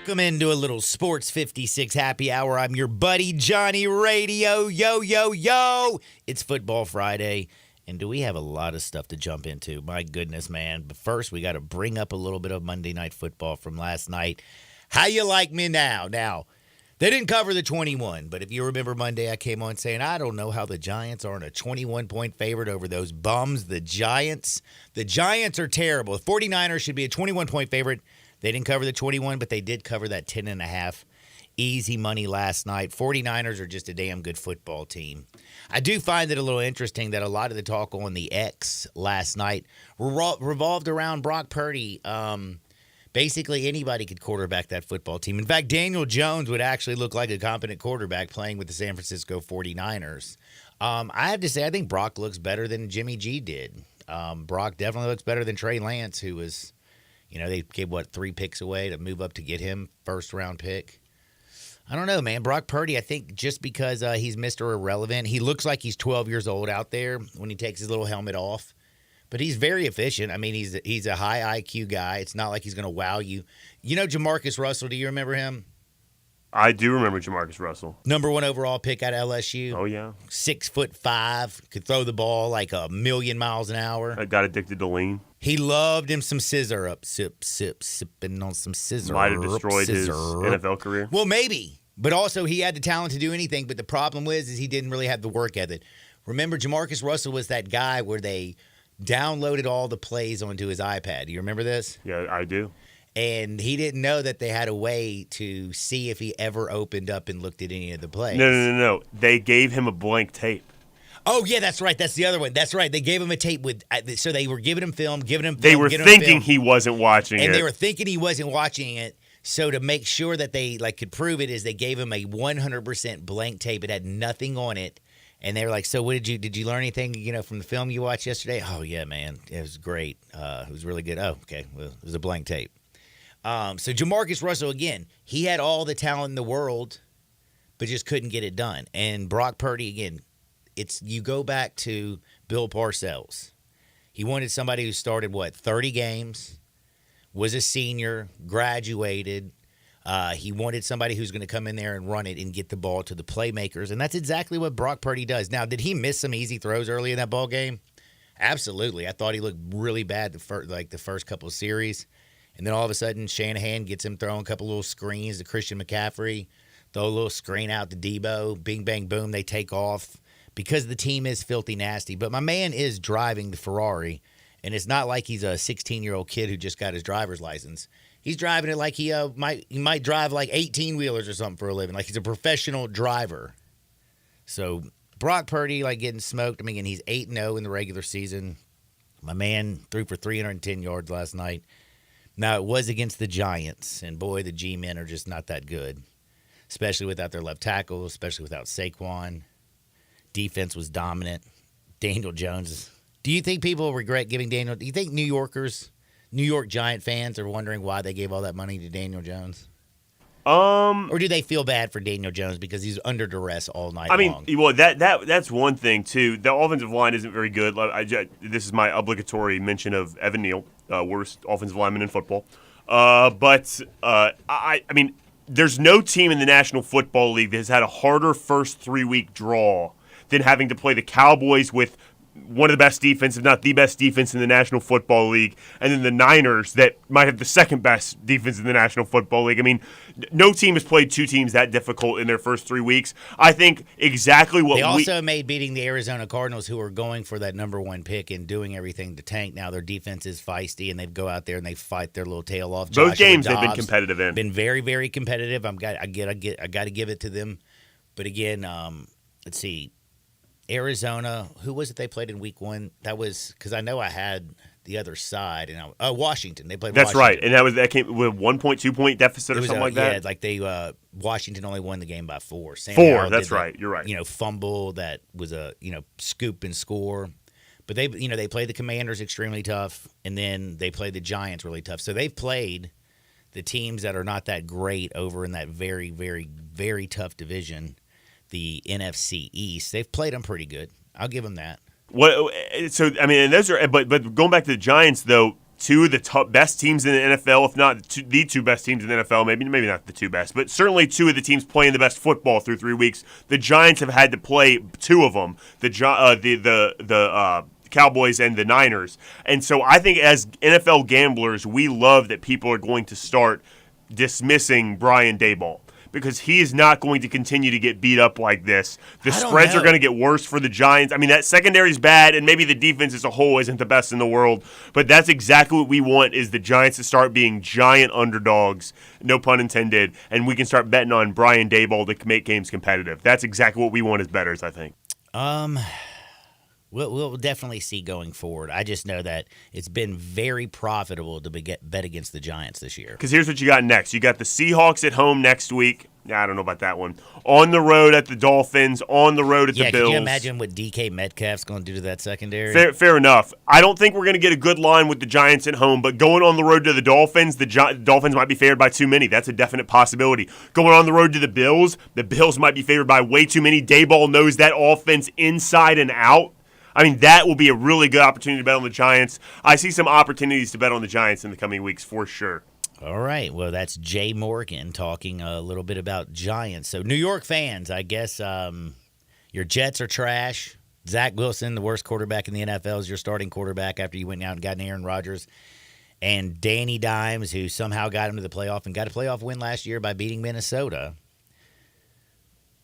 Welcome into a little Sports 56 happy hour. I'm your buddy Johnny Radio. Yo, yo, yo. It's Football Friday. And do we have a lot of stuff to jump into? My goodness, man. But first, we got to bring up a little bit of Monday Night Football from last night. How you like me now? Now, they didn't cover the 21, but if you remember Monday, I came on saying, I don't know how the Giants aren't a 21-point favorite over those bums, the Giants. The Giants are terrible. The 49ers should be a 21-point favorite. They didn't cover the 21, but they did cover that 10.5. Easy money last night. 49ers are just a damn good football team. I do find it a little interesting that a lot of the talk on the X last night revolved around Brock Purdy. Basically, anybody could quarterback that football team. In fact, Daniel Jones would actually look like a competent quarterback playing with the San Francisco 49ers. I have to say, I think Brock looks better than Jimmy G did. Brock definitely looks better than Trey Lance, who was, they gave, 3 picks away to move up to get him, first-round pick. I don't know, man. Brock Purdy, I think just because he's Mr. Irrelevant, he looks like he's 12 years old out there when he takes his little helmet off. But he's very efficient. I mean, he's a high IQ guy. It's not like he's going to wow you. You know Jamarcus Russell, do you remember him? I do remember Jamarcus Russell. Number 1 overall pick out of LSU. Oh, yeah. 6'5", could throw the ball like a million miles an hour. I got addicted to lean. He loved him some scissor up. Sipping on some scissor. Might have destroyed his NFL career. Well, maybe. But also, he had the talent to do anything. But the problem is he didn't really have the work ethic. Remember, Jamarcus Russell was that guy where they downloaded all the plays onto his iPad. Do you remember this? Yeah, I do. And he didn't know that they had a way to see if he ever opened up and looked at any of the plays. No. They gave him a blank tape. Oh, yeah, that's right. That's the other one. That's right. They gave him a tape with – so they were giving him film, They were thinking he wasn't watching it. And they were thinking he wasn't watching it. So to make sure that they could prove it is they gave him a 100% blank tape. It had nothing on it. And they were like, so what did you learn anything, from the film you watched yesterday? Oh, yeah, man. It was great. It was really good. Oh, okay. Well, it was a blank tape. So Jamarcus Russell, again, he had all the talent in the world, but just couldn't get it done. And Brock Purdy, again, you go back to Bill Parcells. He wanted somebody who started, 30 games, was a senior, graduated. He wanted somebody who's going to come in there and run it and get the ball to the playmakers, and that's exactly what Brock Purdy does. Now, did he miss some easy throws early in that ball game? Absolutely. I thought he looked really bad the first couple of series, and then all of a sudden Shanahan gets him throwing a couple little screens to Christian McCaffrey, throw a little screen out to Debo, bing, bang, boom, they take off because the team is filthy nasty. But my man is driving the Ferrari, and it's not like he's a 16-year-old kid who just got his driver's license. He's driving it like he might drive like 18-wheelers or something for a living. Like he's a professional driver. So Brock Purdy, getting smoked. I mean, he's 8-0 in the regular season. My man threw for 310 yards last night. Now, it was against the Giants. And, boy, the G-men are just not that good, especially without their left tackle, especially without Saquon. Defense was dominant. Daniel Jones. Do you think people regret giving Daniel – do you think New York Giant fans are wondering why they gave all that money to Daniel Jones? Or do they feel bad for Daniel Jones because he's under duress all night long? Well, that's one thing, too. The offensive line isn't very good. This is my obligatory mention of Evan Neal, worst offensive lineman in football. There's no team in the National Football League that has had a harder first 3-week draw than having to play the Cowboys with one of the best defense, if not the best defense in the National Football League, and then the Niners that might have the second best defense in the National Football League. I mean, no team has played 2 teams that difficult in their first 3 weeks. I think exactly what they also made beating the Arizona Cardinals, who are going for that number 1 pick and doing everything to tank. Now their defense is feisty, and they go out there and they fight their little tail off. Both games they've been competitive in. Been very, very competitive. I got to give it to them. But again, let's see. Arizona, who was it they played in week 1? That was because I know I had the other side, and Washington. They played. That's Washington. Right, and that came with 1.2 point deficit or something like that. Yeah, Washington only won the game by 4. Four. That's right. You're right. Fumble that was a scoop and score, but they played the Commanders extremely tough, and then they played the Giants really tough. So they've played the teams that are not that great over in that very, very, very tough division. The NFC East, they've played them pretty good. I'll give them that. And those are. But going back to the Giants, though, two of the best teams in the NFL, if not the two best teams in the NFL, maybe not the two best, but certainly two of the teams playing the best football through 3 weeks. The Giants have had to play two of them, the Cowboys and the Niners. And so I think as NFL gamblers, we love that people are going to start dismissing Brian Daboll, because he is not going to continue to get beat up like this. The spreads are going to get worse for the Giants. I mean, that secondary is bad, and maybe the defense as a whole isn't the best in the world, but that's exactly what we want, is the Giants to start being giant underdogs, no pun intended, and we can start betting on Brian Daboll to make games competitive. That's exactly what we want as bettors, I think. We'll definitely see going forward. I just know that it's been very profitable to bet against the Giants this year. Because here's what you got next. You got the Seahawks at home next week. I don't know about that one. On the road at the Dolphins. On the road at the Bills. Can you imagine what DK Metcalf's going to do to that secondary? Fair enough. I don't think we're going to get a good line with the Giants at home, but going on the road to the Dolphins, the Dolphins might be favored by too many. That's a definite possibility. Going on the road to the Bills might be favored by way too many. Daboll knows that offense inside and out. I mean, that will be a really good opportunity to bet on the Giants. I see some opportunities to bet on the Giants in the coming weeks for sure. All right. Well, that's Jay Morgan talking a little bit about Giants. So, New York fans, I guess your Jets are trash. Zach Wilson, the worst quarterback in the NFL, is your starting quarterback after you went out and got Aaron Rodgers. And Danny Dimes, who somehow got him to the playoff and got a playoff win last year by beating Minnesota.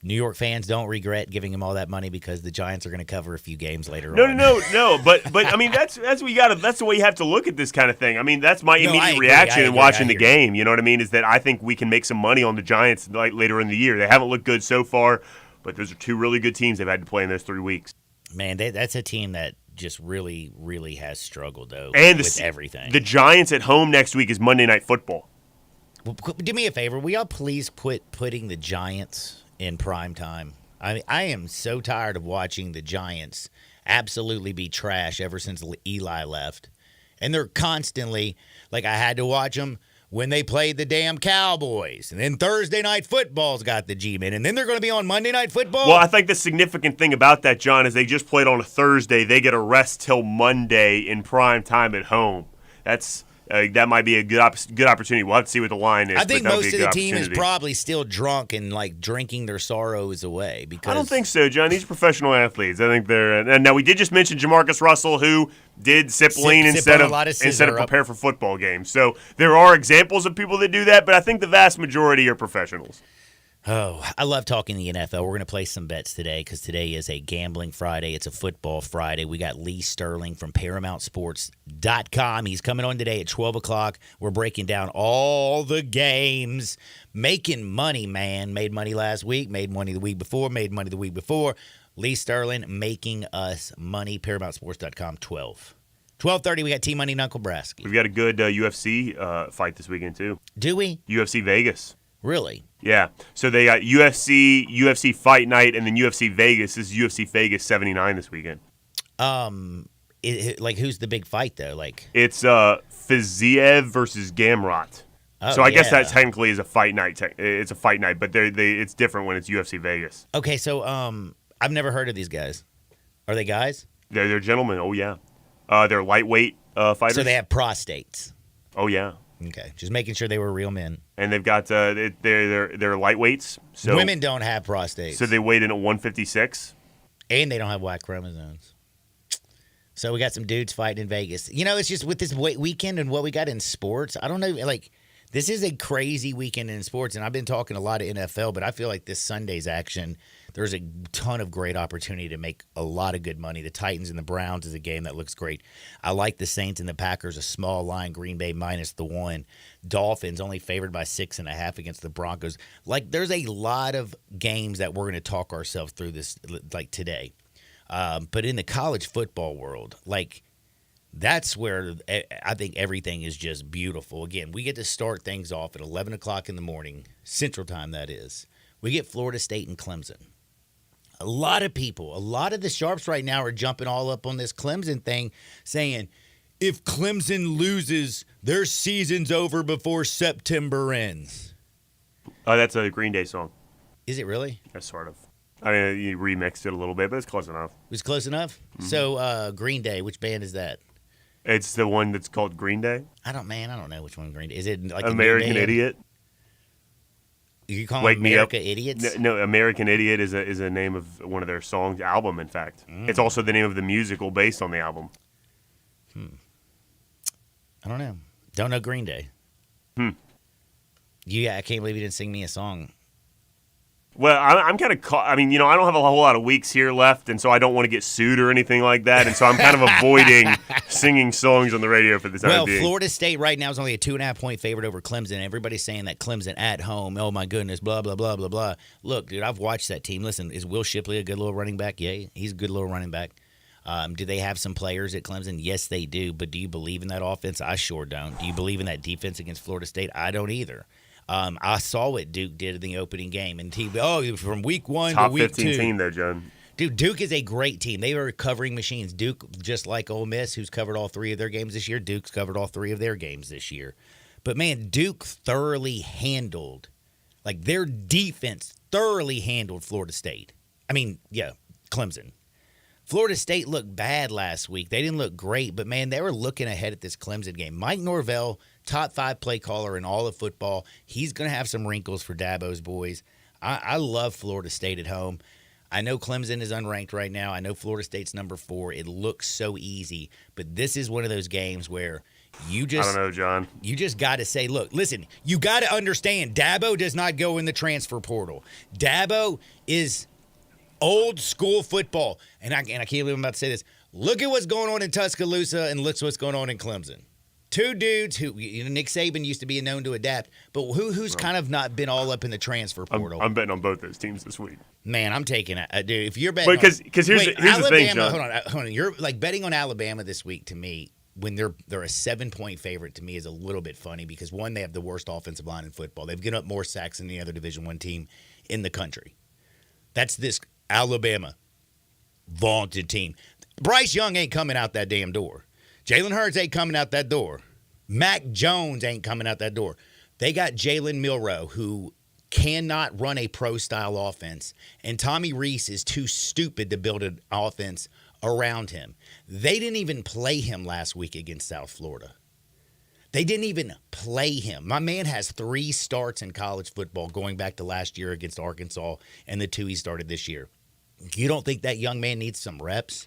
New York fans don't regret giving him all that money because the Giants are going to cover a few games later on. No. But I mean, that's what you got. That's the way you have to look at this kind of thing. I mean, that's my immediate reaction in watching the game. You know what I mean? Is that I think we can make some money on the Giants like later in the year. They haven't looked good so far, but those are two really good teams they've had to play in those 3 weeks. Man, that's a team that just really, really has struggled though with everything. The Giants at home next week is Monday Night Football. Well, do me a favor. Will y'all please quit putting the Giants in prime time? I am so tired of watching the Giants absolutely be trash ever since Eli left. And they're constantly, like, I had to watch them when they played the damn Cowboys. And then Thursday Night Football's got the G-Men. And then they're going to be on Monday Night Football? Well, I think the significant thing about that, John, is they just played on a Thursday. They get a rest till Monday in prime time at home. That might be a good opportunity. We'll have to see what the line is. I think most of the team is probably still drunk and like drinking their sorrows away. Because I don't think so, John. These are professional athletes. I think they're. And now we did just mention Jamarcus Russell, who did sip lean instead of prepare for football games. So there are examples of people that do that, but I think the vast majority are professionals. Oh, I love talking the NFL. We're going to play some bets today because today is a gambling Friday. It's a football Friday. We got Lee Sterling from ParamountSports.com. He's coming on today at 12 o'clock. We're breaking down all the games. Making money, man. Made money last week. Made money the week before. Made money the week before. Lee Sterling making us money. ParamountSports.com, 12. 12:30, we got T-Money and Uncle Brasky. We've got a good UFC fight this weekend, too. Do we? UFC Vegas. Really? Yeah. So they got UFC Fight Night, and then UFC Vegas. This is UFC Vegas 79 this weekend. Who's the big fight though? Like it's Fiziev versus Gamrot. So I guess that technically is a fight night. It's a fight night, but it's different when it's UFC Vegas. Okay, so I've never heard of these guys. Are they guys? They're gentlemen. Oh yeah. They're lightweight fighters. So they have prostates. Oh yeah. Okay, just making sure they were real men. And they've got they're lightweights. So women don't have prostates. So they weighed in at 156. And they don't have Y chromosomes. So we got some dudes fighting in Vegas. You know, it's just with this weekend and what we got in sports. I don't know, like this is a crazy weekend in sports, and I've been talking a lot of NFL, but I feel like this Sunday's action, there's a ton of great opportunity to make a lot of good money. The Titans and the Browns is a game that looks great. I like the Saints and the Packers, a small line, Green Bay -1. Dolphins only favored by 6.5 against the Broncos. Like, there's a lot of games that we're going to talk ourselves through this, like today. But in the college football world, like, that's where I think everything is just beautiful. Again, we get to start things off at 11 o'clock in the morning, Central Time, that is. We get Florida State and Clemson. A lot of the sharps right now are jumping all up on this Clemson thing, saying, if Clemson loses, their season's over before September ends. Oh, that's a Green Day song. Is it really? That's sort of. I mean, you remixed it a little bit, but it's close enough. It was close enough? Mm-hmm. So, Green Day, which band is that? It's the one that's called Green Day. I don't know which one Green Day. Is it like American Idiot? You call Wake them Me Up. America Idiots? No, American Idiot is a name of one of their songs, album, in fact. It's also the name of the musical based on the album. I don't know. Don't know Green Day. I can't believe you didn't sing me a song. Well, I'm kind of caught. I mean, I don't have a whole lot of weeks here left, and so I don't want to get sued or anything like that, and so I'm kind of avoiding singing songs on the radio for the time being. Florida State right now is only a 2.5-point favorite over Clemson. Everybody's saying that Clemson at home, oh my goodness, blah, blah, blah, blah, blah. Look, dude, I've watched that team. Listen, is Will Shipley a good little running back? Yeah, he's a good little running back. Do they have some players at Clemson? Yes, they do, but do you believe in that offense? I sure don't. Do you believe in that defense against Florida State? I don't either. I saw what Duke did in the opening game, and from week 1 Top to week 15 2. team, though, John. Dude, Duke is a great team. They are covering machines. Duke, just like Ole Miss, who's covered all 3 of their games this year, Duke's covered all 3 of their games this year. But, man, Duke thoroughly handled, their defense thoroughly handled Florida State. Clemson. Florida State looked bad last week. They didn't look great, but, man, they were looking ahead at this Clemson game. Mike Norvell, top 5 play caller in all of football. He's going to have some wrinkles for Dabo's boys. I love Florida State at home. I know Clemson is unranked right now. I know Florida State's number 4. It looks so easy, but this is one of those games where I don't know, John. You just got to say, look, listen, you got to understand, Dabo does not go in the transfer portal. Dabo is old school football. And I can't believe I'm about to say this. Look at what's going on in Tuscaloosa and look what's going on in Clemson. 2 dudes who, Nick Saban used to be known to adapt, but who's kind of not been all up in the transfer portal? I'm betting on both those teams this week. Man, I'm taking it. Dude, if you're betting because here's the thing, John. Hold on. You're betting on Alabama this week to me when they're a 7-point favorite to me is a little bit funny because, one, they have the worst offensive line in football. They've given up more sacks than any other Division I team in the country. That's this Alabama vaunted team. Bryce Young ain't coming out that damn door. Jalen Hurts ain't coming out that door. Mac Jones ain't coming out that door. They got Jalen Milroe, who cannot run a pro-style offense, and Tommy Reese is too stupid to build an offense around him. They didn't even play him last week against South Florida. They didn't even play him. My man has 3 starts in college football going back to last year against Arkansas and the 2 he started this year. You don't think that young man needs some reps?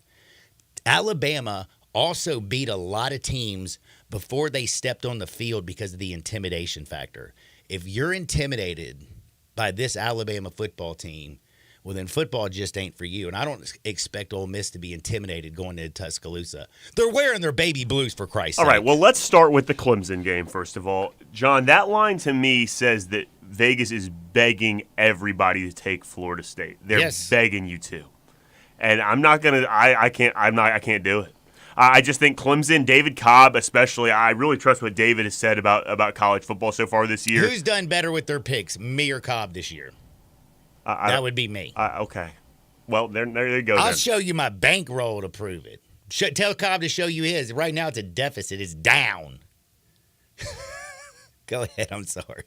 Alabama also beat a lot of teams before they stepped on the field because of the intimidation factor. If you're intimidated by this Alabama football team, well, then football just ain't for you. And I don't expect Ole Miss to be intimidated going to Tuscaloosa. They're wearing their baby blues, for Christ's sake. All right, well, let's start with the Clemson game, first of all. John, that line to me says that Vegas is begging everybody to take Florida State. They're begging you to. And I'm not going to – I can't do it. I just think Clemson, David Cobb especially, I really trust what David has said about college football so far this year. Who's done better with their picks, me or Cobb this year? That would be me. Okay. Well, there you go. I'll show you my bankroll to prove it. Tell Cobb to show you his. Right now it's a deficit. It's down. Go ahead. I'm sorry.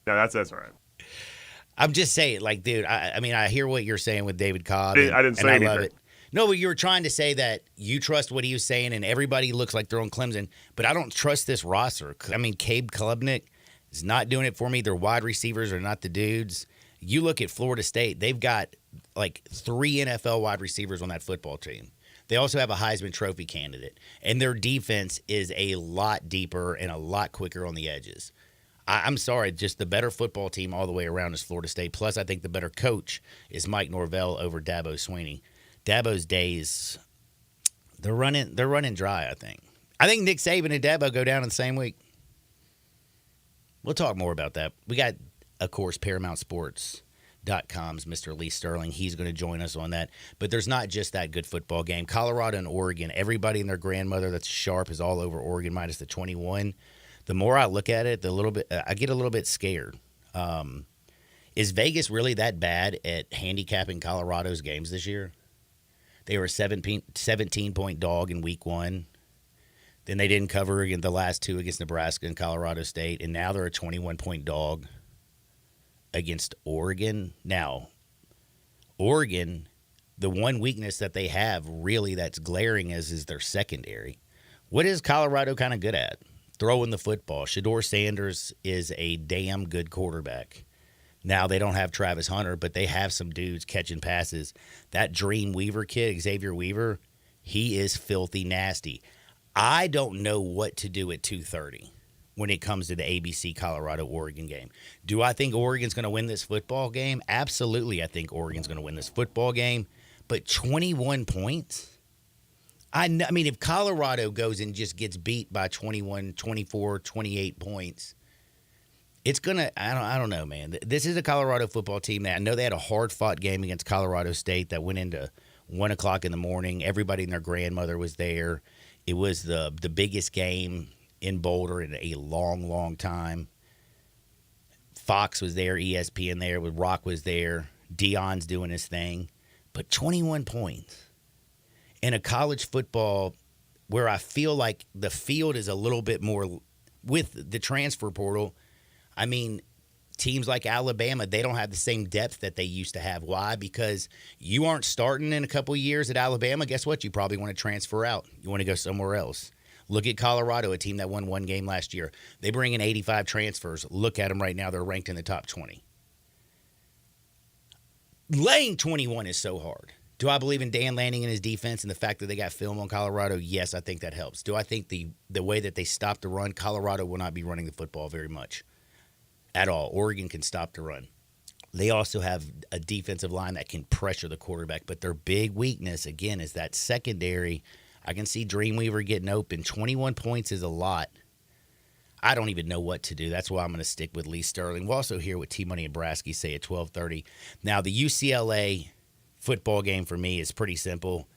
No, that's all right. I'm just saying, dude, I hear what you're saying with David Cobb. I didn't say anything. I love it. No, but you were trying to say that you trust what he was saying, and everybody looks like they're on Clemson, but I don't trust this roster. Cabe Klubnik is not doing it for me. Their wide receivers are not the dudes. You look at Florida State, they've got 3 NFL wide receivers on that football team. They also have a Heisman Trophy candidate, and their defense is a lot deeper and a lot quicker on the edges. I'm sorry, just the better football team all the way around is Florida State. Plus, I think the better coach is Mike Norvell over Dabo Swinney. Dabo's days, they're running dry, I think. I think Nick Saban and Dabo go down in the same week. We'll talk more about that. We got, of course, ParamountSports.com's Mr. Lee Sterling. He's going to join us on that. But there's not just that good football game. Colorado and Oregon, everybody and their grandmother that's sharp is all over Oregon minus the 21. The more I look at it, I get a little bit scared. Is Vegas really that bad at handicapping Colorado's games this year? They were a 17-point dog in week 1. Then they didn't cover the last 2 against Nebraska and Colorado State, and now they're a 21-point dog against Oregon. Now, Oregon, the one weakness that they have really that's glaring is their secondary. What is Colorado kind of good at? Throwing the football. Shador Sanders is a damn good quarterback. Now, they don't have Travis Hunter, but they have some dudes catching passes. That Dream Weaver kid, Xavier Weaver, he is filthy nasty. I don't know what to do at 2:30 when it comes to the ABC Colorado-Oregon game. Do I think Oregon's going to win this football game? Absolutely, I think Oregon's going to win this football game. But 21 points? I mean, if Colorado goes and just gets beat by 21, 24, 28 points, it's going to – I don't know, man. This is a Colorado football team that I know they had a hard-fought game against Colorado State that went into 1 o'clock in the morning. Everybody and their grandmother was there. It was the biggest game in Boulder in a long, long time. Fox was there, ESPN there, Rock was there. Dion's doing his thing. But 21 points. In a college football where I feel like the field is a little bit more with the transfer portal, I mean, teams like Alabama, they don't have the same depth that they used to have. Why? Because you aren't starting in a couple of years at Alabama. Guess what? You probably want to transfer out. You want to go somewhere else. Look at Colorado, a team that won one game last year. They bring in 85 transfers. Look at them right now. They're ranked in the top 20. Laying 21 is so hard. Do I believe in Dan Lanning and his defense and the fact that they got film on Colorado? Yes, I think that helps. Do I think the way that they stop the run, Colorado will not be running the football very much at all. Oregon can stop the run. They also have a defensive line that can pressure the quarterback, but their big weakness, again, is that secondary. I can see Dreamweaver getting open. 21 points is a lot. I don't even know what to do. That's why I'm going to stick with Lee Sterling. We'll also hear what T-Money and Brasky say at 12:30. Now, the UCLA football game for me is pretty simple.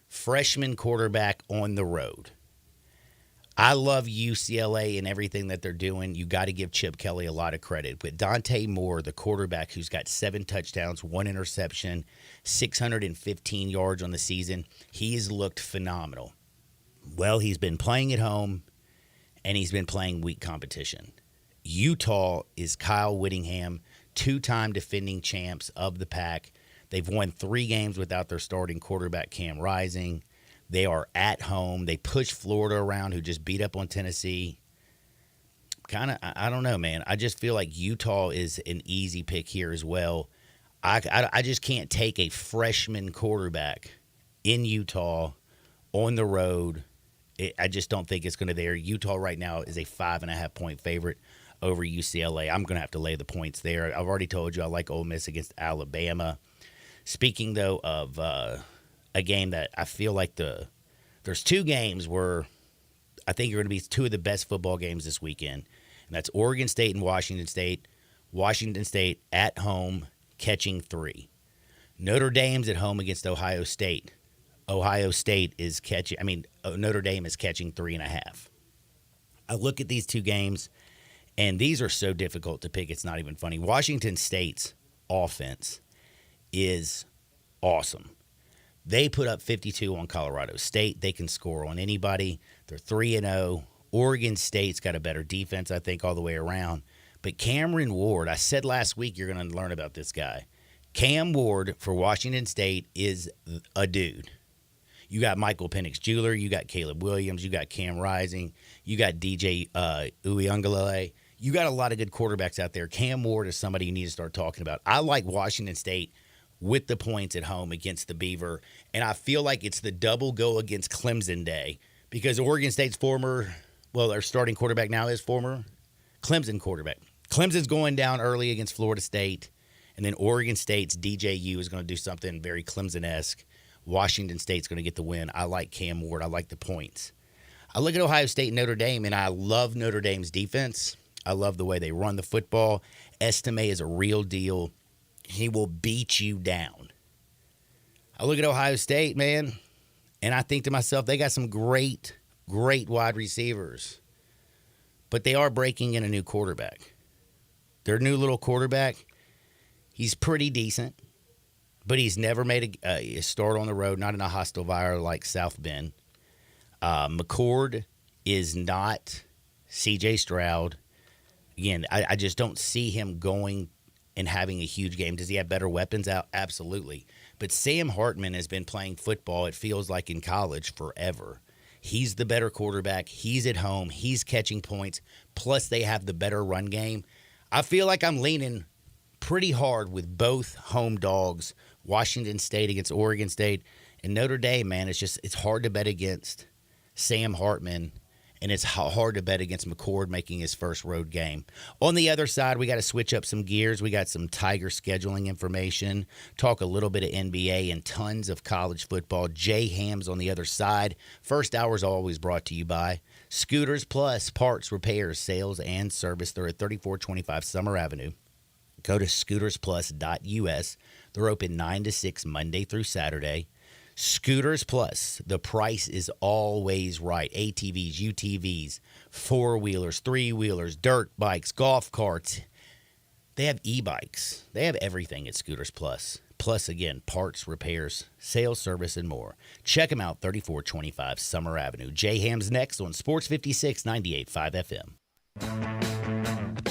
Freshman quarterback on the road. I love UCLA and everything that they're doing. You got to give Chip Kelly a lot of credit. But Dante Moore, the quarterback who's got 7 touchdowns, 1 interception, 615 yards on the season, he's looked phenomenal. Well, he's been playing at home, and he's been playing weak competition. Utah is Kyle Whittingham, 2-time defending champs of the pack. They've won 3 games without their starting quarterback, Cam Rising. They are at home. They push Florida around, who just beat up on Tennessee. I don't know, man. I just feel like Utah is an easy pick here as well. I just can't take a freshman quarterback in Utah on the road. I just don't think it's going to there. Utah right now is a 5.5-point favorite over UCLA. I'm going to have to lay the points there. I've already told you I like Ole Miss against Alabama. Speaking, though, of a game that I feel like there's 2 games where I think are going to be 2 of the best football games this weekend, and that's Oregon State and Washington State. Washington State at home catching 3. Notre Dame's at home against Ohio State. Ohio State is Notre Dame is catching 3.5. I look at these 2 games, and these are so difficult to pick, it's not even funny. Washington State's offense is awesome. They put up 52 on Colorado State. They can score on anybody. They're 3-0. Oregon State's got a better defense, I think, all the way around. But Cameron Ward, I said last week you're going to learn about this guy. Cam Ward for Washington State is a dude. You got Michael Penix Jr., you got Caleb Williams, you got Cam Rising, you got DJ Uiagalelei. You got a lot of good quarterbacks out there. Cam Ward is somebody you need to start talking about. I like Washington State with the points at home against the Beaver, and I feel like it's the double go against Clemson day because Oregon State's their starting quarterback now is former Clemson quarterback. Clemson's going down early against Florida State, and then Oregon State's DJU is going to do something very Clemson-esque. Washington State's going to get the win. I like Cam Ward. I like the points. I look at Ohio State and Notre Dame, and I love Notre Dame's defense. I love the way they run the football. Estime is a real deal. He will beat you down. I look at Ohio State, man, and I think to myself, they got some great, great wide receivers. But they are breaking in a new quarterback. Their new little quarterback, he's pretty decent, but he's never made a start on the road, not in a hostile environment like South Bend. McCord is not C.J. Stroud. Again, I just don't see him going and having a huge game. Does he have better weapons out? Absolutely. But Sam Hartman has been playing football, it feels like, in college forever. He's the better quarterback. He's at home. He's catching points. Plus, they have the better run game. I feel like I'm leaning pretty hard with both home dogs, Washington State against Oregon State. And Notre Dame, man, it's hard to bet against Sam Hartman, and it's hard to bet against McCord making his first road game. On the other side, we got to switch up some gears. We got some Tiger scheduling information, talk a little bit of NBA and tons of college football. Jay Ham's on the other side. First hour is always brought to you by Scooters Plus, parts, repairs, sales, and service. They're at 3425 Summer Avenue. Go to scootersplus.us. They're open 9 to 6 Monday through Saturday. Scooters Plus, the price is always right. ATVs, UTVs, four-wheelers, three-wheelers, dirt bikes, golf carts. They have e-bikes. They have everything at Scooters Plus. Plus, again, parts, repairs, sales, service, and more. Check them out, 3425 Summer Avenue. Jay Ham's next on Sports 56, 98.5 FM.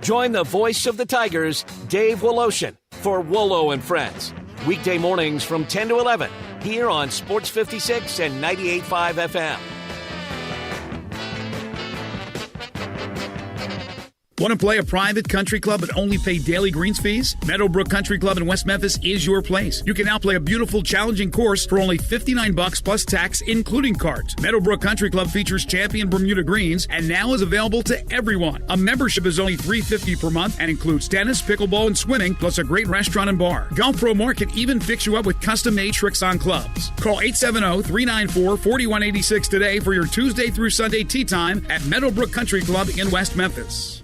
Join the voice of the Tigers, Dave Woloshin, for Wolo and Friends. Weekday mornings from 10 to 11 here on Sports 56 and 98.5 FM. Want to play a private country club but only pay daily greens fees? Meadowbrook Country Club in West Memphis is your place. You can now play a beautiful, challenging course for only $59 plus tax, including carts. Meadowbrook Country Club features champion Bermuda greens and now is available to everyone. A membership is only $350 per month and includes tennis, pickleball, and swimming, plus a great restaurant and bar. Golf Pro Mark can even fix you up with custom-made tricks on clubs. Call 870-394-4186 today for your Tuesday through Sunday tee time at Meadowbrook Country Club in West Memphis.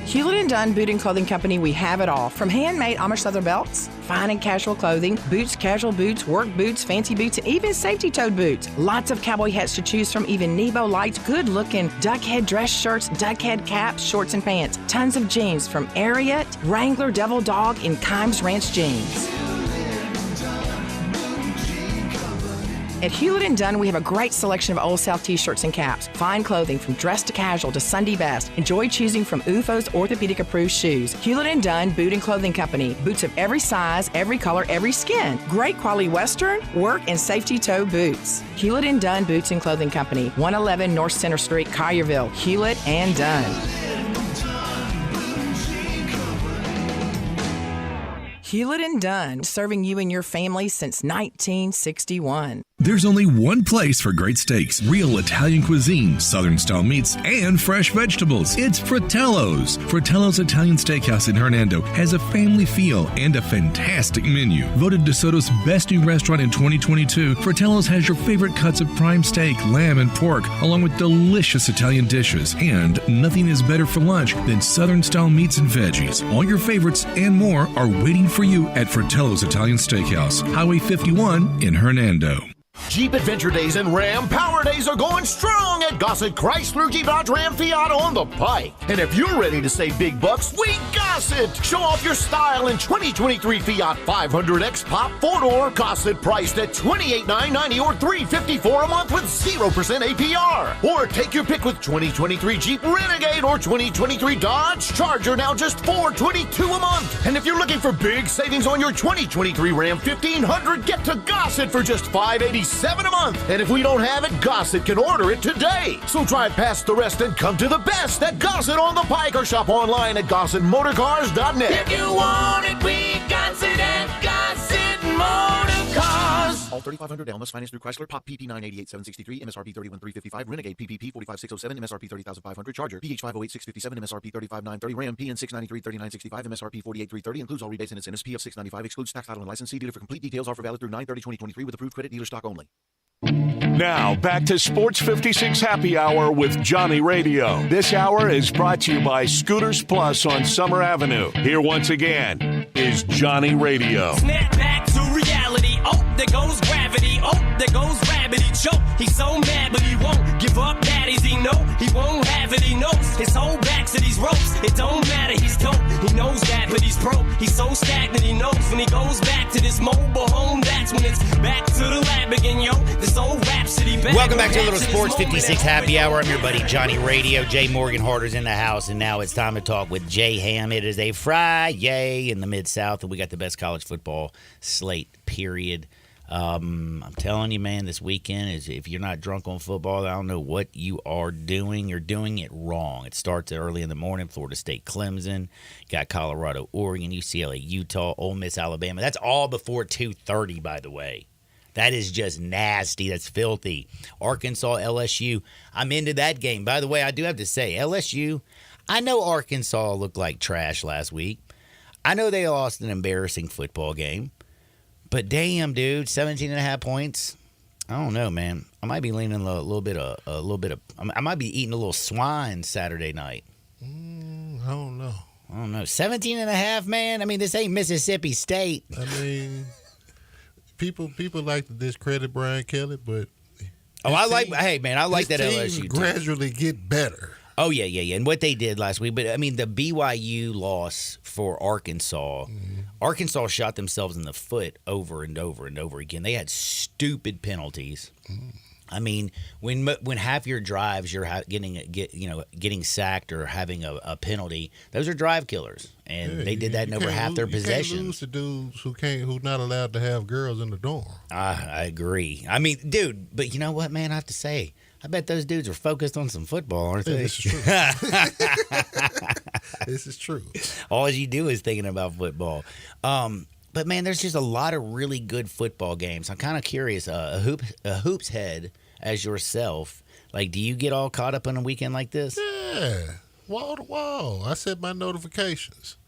Hewlett & Dunn Boot and Clothing Company, we have it all. From handmade Amish leather belts, fine and casual clothing, boots, casual boots, work boots, fancy boots, and even safety-toed boots. Lots of cowboy hats to choose from, even Nebo lights, good-looking duck head dress shirts, duck head caps, shorts, and pants. Tons of jeans from Ariat, Wrangler, Devil Dog, and Kimes Ranch jeans. At Hewlett & Dunn, we have a great selection of Old South t-shirts and caps. Fine clothing from dress to casual to Sunday best. Enjoy choosing from UFO's orthopedic-approved shoes. Hewlett & Dunn Boot and Clothing Company. Boots of every size, every color, every skin. Great quality Western, work, and safety toe boots. Hewlett & Dunn Boots and Clothing Company. 111 North Center Street, Collierville. Hewlett & Dunn. Hewlett & Dunn, serving you and your family since 1961. There's only one place for great steaks, real Italian cuisine, Southern-style meats, and fresh vegetables. It's Fratello's. Fratello's Italian Steakhouse in Hernando has a family feel and a fantastic menu. Voted DeSoto's best new restaurant in 2022, Fratello's has your favorite cuts of prime steak, lamb, and pork, along with delicious Italian dishes. And nothing is better for lunch than Southern-style meats and veggies. All your favorites and more are waiting for you at Fratello's Italian Steakhouse, Highway 51 in Hernando. Jeep Adventure Days and Ram Power Days are going strong at Gossett Chrysler Jeep Dodge Ram Fiat on the Pike. And if you're ready to save big bucks, we Gossett! Show off your style in 2023 Fiat 500X Pop 4-door, Gossett priced at $28,990 or $354 a month with 0% APR. Or take your pick with 2023 Jeep Renegade or 2023 Dodge Charger, now just $422 a month. And if you're looking for big savings on your 2023 Ram 1500, get to Gossett for just $587 a month. And if we don't have it, Gossett can order it today. So drive past the rest and come to the best at Gossett on the Pike or shop online at GossettMotorCars.net. If you want it, we Gossett at Gossett Motorcars. All 3500 Elmas financed through Chrysler. Pop PP 988,763, MSRP 31,355, Renegade PPP 45,607, MSRP 30,500, Charger PH 508,657, MSRP 35,930, Ram PN 693, 3965, MSRP 48,330, includes all rebates and incentives. P of 695, excludes tax, title, and license. See dealer for complete details. Offer valid through 9/30/2023 with approved credit dealer stock only. Now, back to Sports 56 Happy Hour with Johnny Radio. This hour is brought to you by Scooters Plus on Summer Avenue. Here once again is Johnny Radio. Snap back to reality. Oh, there goes gravity. Oh, there goes rabbit. He choke. He's so mad, but he won't give up. Daddies, he know he won't have it. He knows his whole back to these ropes. It don't matter. He's dope. He knows that, but he's broke. He's so stagnant. He knows when he goes back to this mobile home, that's when it's back to the lab again, yo. This old rhapsody Welcome back to a little Sports 56 Happy Hour. I'm your buddy Johnny Radio. Jay Morgan Harder's in the house, and now it's time to talk with Jay Ham. It is a Friday in the Mid-South, and we got the best college football slate, period. I'm telling you, man, this weekend is, if you're not drunk on football, I don't know what you are doing. You're doing it wrong. It starts early in the morning. Florida State, Clemson, got Colorado, Oregon, UCLA, Utah, Ole Miss, Alabama. That's all before 2:30, by the way. That is just nasty. That's filthy. Arkansas, LSU. I'm into that game. By the way, I do have to say, LSU, I know Arkansas looked like trash last week. I know they lost an embarrassing football game. But damn, dude, 17.5 points. I don't know, man. I might be leaning a little bit of. I might be eating a little swine Saturday night. I don't know. 17.5, man. I mean, this ain't Mississippi State. I mean, people like to discredit Brian Kelly, but I like that LSU team. Gradually get better. Oh, yeah. And what they did last week. But, I mean, the BYU loss for Arkansas, Arkansas shot themselves in the foot over and over and over again. They had stupid penalties. I mean, when half your drives you're getting sacked or having a penalty, those are drive killers, and they did that in over half their possessions. You can't lose to dudes who's not allowed to have girls in the dorm. I agree. I mean, dude, but you know what, man? I have to say, I bet those dudes are focused on some football, aren't they? This is true. This is true. All you do is thinking about football. But, man, there's just a lot of really good football games. I'm kind of curious, a hoops head as yourself, like, do you get all caught up on a weekend like this? Yeah, wall to wall. I set my notifications.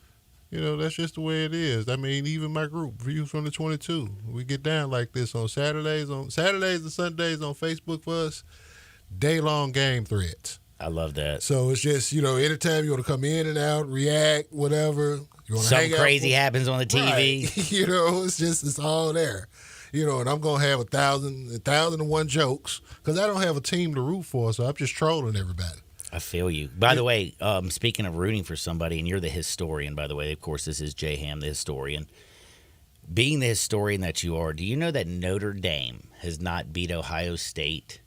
You know, that's just the way it is. I mean, even my group, Views from the 22, we get down like this on Saturdays and Sundays on Facebook for us, day-long game threads. I love that. So it's just, anytime you want to come in and out, react, whatever. Something crazy happens on the TV. Right. It's all there. And I'm going to have 1,001 jokes because I don't have a team to root for, so I'm just trolling everybody. I feel you. By the way, speaking of rooting for somebody, and you're the historian, by the way, of course, this is Jay Ham, the historian. Being the historian that you are, do you know that Notre Dame has not beat Ohio State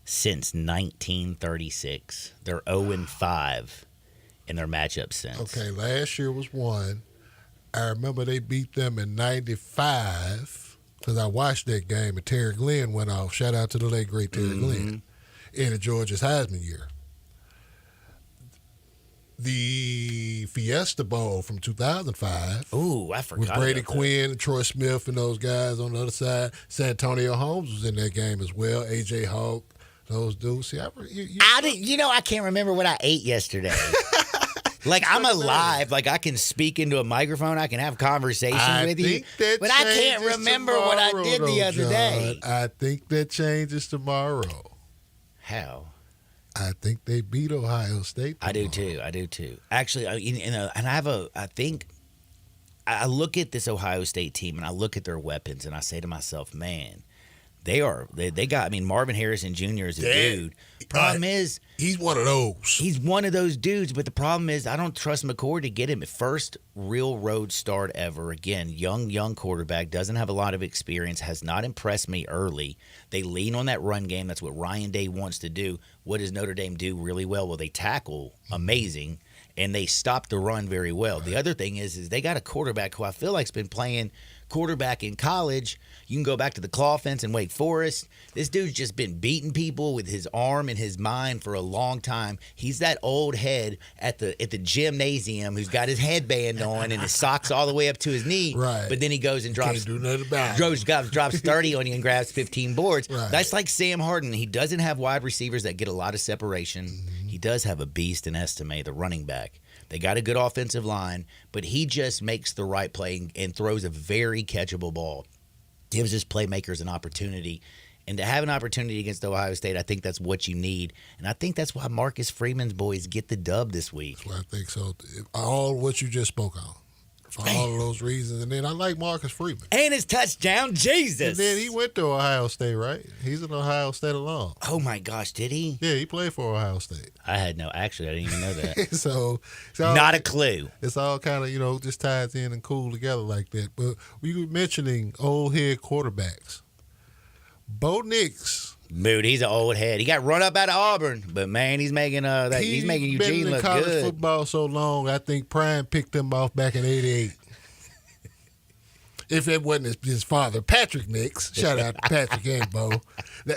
since 1936? They're 0-5 in their matchup since. Okay, last year was one. I remember they beat them in 95 because I watched that game and Terry Glenn went off. Shout out to the late, great Terry Glenn in the Georgia's Heisman year. The Fiesta Bowl from 2005. Ooh, I forgot. With Brady Quinn and Troy Smith and those guys on the other side. Santonio Holmes was in that game as well. A.J. Hawk, those dudes. See, I can't remember what I ate yesterday. Like, I'm alive. Like, I can speak into a microphone. I can have conversations with you. But I can't remember what I did the other day. I think that changes tomorrow. How? I think they beat Ohio State tomorrow. I do too. Actually, I look at this Ohio State team and I look at their weapons and I say to myself, man, they got, Marvin Harrison Jr. is a dude. Problem is, he's one of those. He's one of those dudes, but the problem is I don't trust McCord to get him at first real road start ever. Again, young quarterback, doesn't have a lot of experience, has not impressed me early. They lean on that run game. That's what Ryan Day wants to do. What does Notre Dame do really well? Well, they tackle amazing, and they stop the run very well. The other thing is they got a quarterback who I feel like's been playing quarterback in college. You can go back to the claw fence in Wake Forest. This dude's just been beating people with his arm and his mind for a long time. He's that old head at the gymnasium who's got his headband on and his socks all the way up to his knee. Right. But then he goes and drops 30 on you and grabs 15 boards. Right. That's like Sam Harden. He doesn't have wide receivers that get a lot of separation. Mm-hmm. He does have a beast in Estime, the running back. They got a good offensive line, but he just makes the right play and throws a very catchable ball. Gives his playmakers an opportunity. And to have an opportunity against Ohio State, I think that's what you need. And I think that's why Marcus Freeman's boys get the dub this week. That's why I think so. All what you just spoke on. For all of those reasons. And then I like Marcus Freeman. And his touchdown, Jesus. And then he went to Ohio State, right? He's an Ohio State alum. Oh, my gosh, did he? Yeah, he played for Ohio State. Actually, I didn't even know that. so not a clue. It's all kind of, just ties in and cool together like that. But we were mentioning old head quarterbacks. Bo Nix Dude, he's an old head. He got run up out of Auburn, but man, he's making he's making Eugene been in look college good. football so long, I think Prime picked him off back in '88. If it wasn't his father, Patrick Nix. Shout out to Patrick and Bo.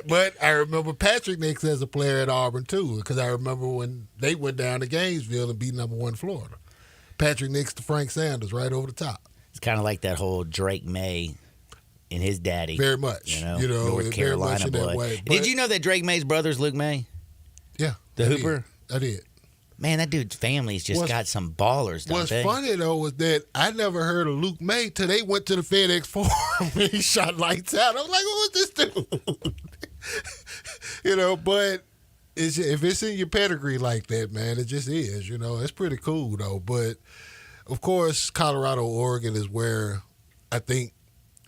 But I remember Patrick Nix as a player at Auburn, too, because I remember when they went down to Gainesville and beat number 1 Florida. Patrick Nix to Frank Sanders right over the top. It's kind of like that whole Drake May and his daddy. Very much. North Carolina in that blood. way. Did you know that Drake May's brother's Luke May? Yeah. The Hooper? I did. Man, that dude's family's just got some ballers, don't they? What's funny, though, was that I never heard of Luke May till they went to the FedEx Forum and he shot lights out. I was like, who is this dude? But if it's in your pedigree like that, man, it just is. It's pretty cool, though. But, of course, Colorado, Oregon is where I think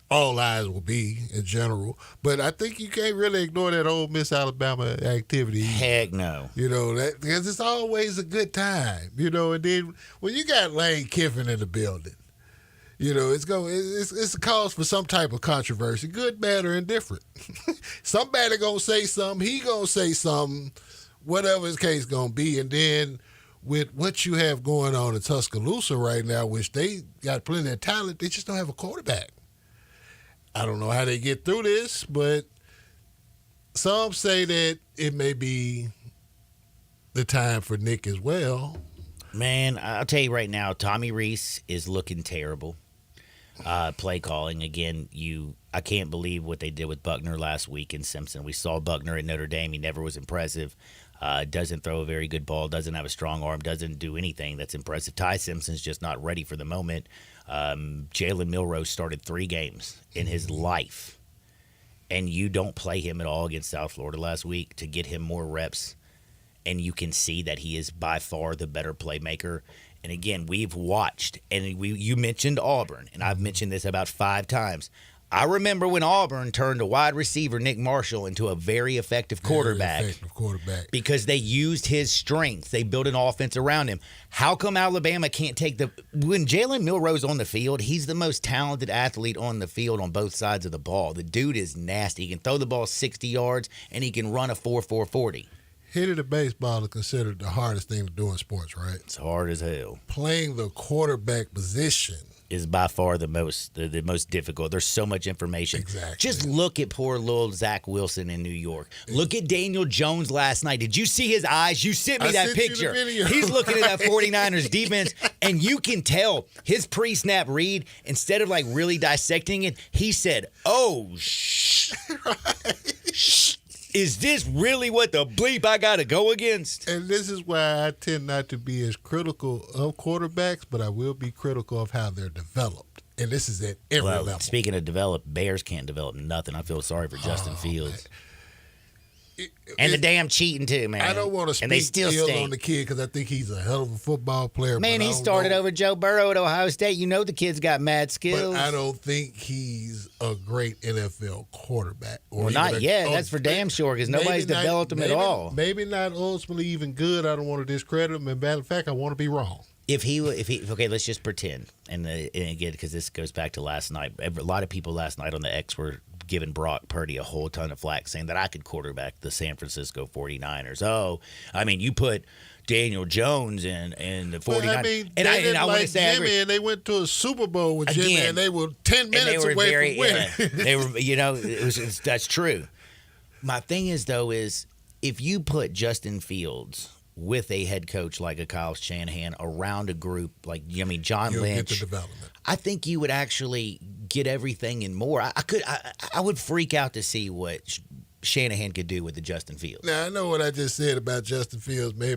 all eyes will be in general. But I think you can't really ignore that Ole Miss Alabama activity. Heck no. Because it's always a good time. And then when you got Lane Kiffin in the building, it's a cause for some type of controversy, good, bad, or indifferent. Somebody gonna say something, he gonna say something, whatever his case gonna be. And then with what you have going on in Tuscaloosa right now, which they got plenty of talent, they just don't have a quarterback. I don't know how they get through this, but some say that it may be the time for Nick as well. Man, I'll tell you right now, Tommy Rees is looking terrible. Play calling, again, I can't believe what they did with Buckner last week in Simpson. We saw Buckner at Notre Dame. He never was impressive. Doesn't throw a very good ball, doesn't have a strong arm, doesn't do anything that's impressive. Ty Simpson's just not ready for the moment. Jalen Milroe started 3 games in his life, and you don't play him at all against South Florida last week to get him more reps, and you can see that he is by far the better playmaker. And again, we've watched, and you mentioned Auburn, and I've mentioned this about 5 times. I remember when Auburn turned a wide receiver, Nick Marshall, into a very effective quarterback. Because they used his strengths. They built an offense around him. How come Alabama can't take when Jalen Milroe's on the field, he's the most talented athlete on the field on both sides of the ball. The dude is nasty. He can throw the ball 60 yards, and he can run a 4.40. Hitting the baseball is considered the hardest thing to do in sports, right? It's hard as hell. Playing the quarterback position is by far the most difficult. There's so much information. Exactly. Just look at poor little Zach Wilson in New York. Look at Daniel Jones last night. Did you see his eyes? You sent me that picture. He's looking at that 49ers defense, and you can tell his pre-snap read, instead of like really dissecting it, he said, "Oh, shh. Is this really what the bleep I got to go against?" And this is why I tend not to be as critical of quarterbacks, but I will be critical of how they're developed. And this is at every level. Speaking of developed, Bears can't develop nothing. I feel sorry for Justin Fields. And the damn cheating, too, man. I don't want to speak ill on the kid because I think he's a hell of a football player. Man, he started over Joe Burrow at Ohio State. You know the kid's got mad skills. But I don't think he's a great NFL quarterback. Well, not yet. That's for damn sure because nobody's developed him at all. Maybe not ultimately even good. I don't want to discredit him. And matter of fact, I want to be wrong. If he okay, let's just pretend. And again, because this goes back to last night. A lot of people last night on the X were giving Brock Purdy a whole ton of flack, saying that I could quarterback the San Francisco 49ers. Oh, I mean, you put Daniel Jones in the 49ers. Well, I mean, and I want to say Jimmy, and they went to a Super Bowl with Jimmy, and they were 10 minutes away from winning. They were, that's true. My thing is, though, is if you put Justin Fields with a head coach like a Kyle Shanahan around a group like, John You'll Lynch, get the development. I think you would actually get everything and more. I would freak out to see what Shanahan could do with the Justin Fields. Now, I know what I just said about Justin Fields may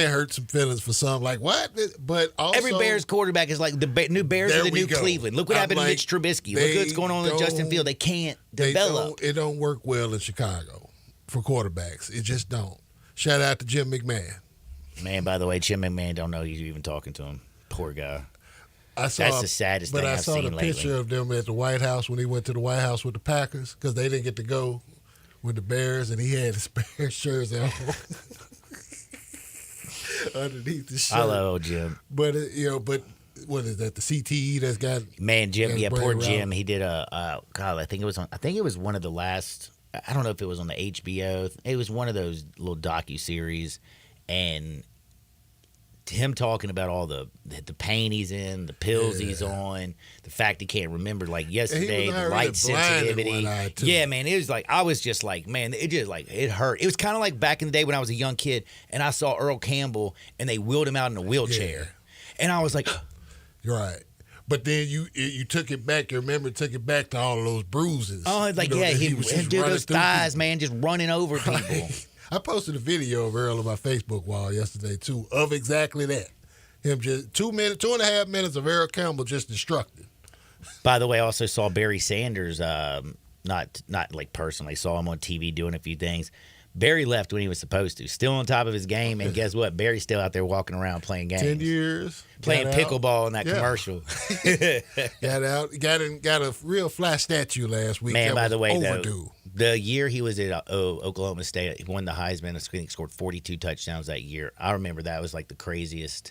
hurt some feelings for some. Like, what? But also, every Bears quarterback is like the new Bears are the new Cleveland. Look what happened to Mitch Trubisky. Look what's going on with Justin Fields. They can't develop. It don't work well in Chicago for quarterbacks. It just don't. Shout out to Jim McMahon. Man, by the way, Jim McMahon don't know you're even talking to him. Poor guy. That's the saddest thing I've seen lately. But I saw the picture of them at the White House when he went to the White House with the Packers because they didn't get to go with the Bears, and he had his Bears jersey on underneath the shirt. I love Jim. But what is that? The CTE that's got Jim. Yeah, poor Brown. Jim. He did I think it was one of the last I don't know if it was on the HBO. It was one of those little docuseries, and him talking about all the pain he's in, the pills he's on, the fact he can't remember like yesterday, the light sensitivity. Yeah, man, it was like I was just like, man, it just like it hurt. It was kind of like back in the day when I was a young kid and I saw Earl Campbell and they wheeled him out in a wheelchair, and I was like, you're right. But then you took it back. You remember, took it back to all of those bruises. Oh, like he was just those thighs, man, just running over people. I posted a video of Earl on my Facebook wall yesterday, too, of exactly that. Him just 2.5 minutes of Earl Campbell just destructed. By the way, I also saw Barry Sanders, not like personally, saw him on TV doing a few things. Barry left when he was supposed to. Still on top of his game, and guess what? Barry's still out there walking around playing games. 10 years. Playing pickleball in that commercial. Got out. Got a real fly statue last week. Man, that by the way, overdue. The year he was at Oklahoma State, he won the Heisman. I think he scored 42 touchdowns that year. I remember that was like the craziest.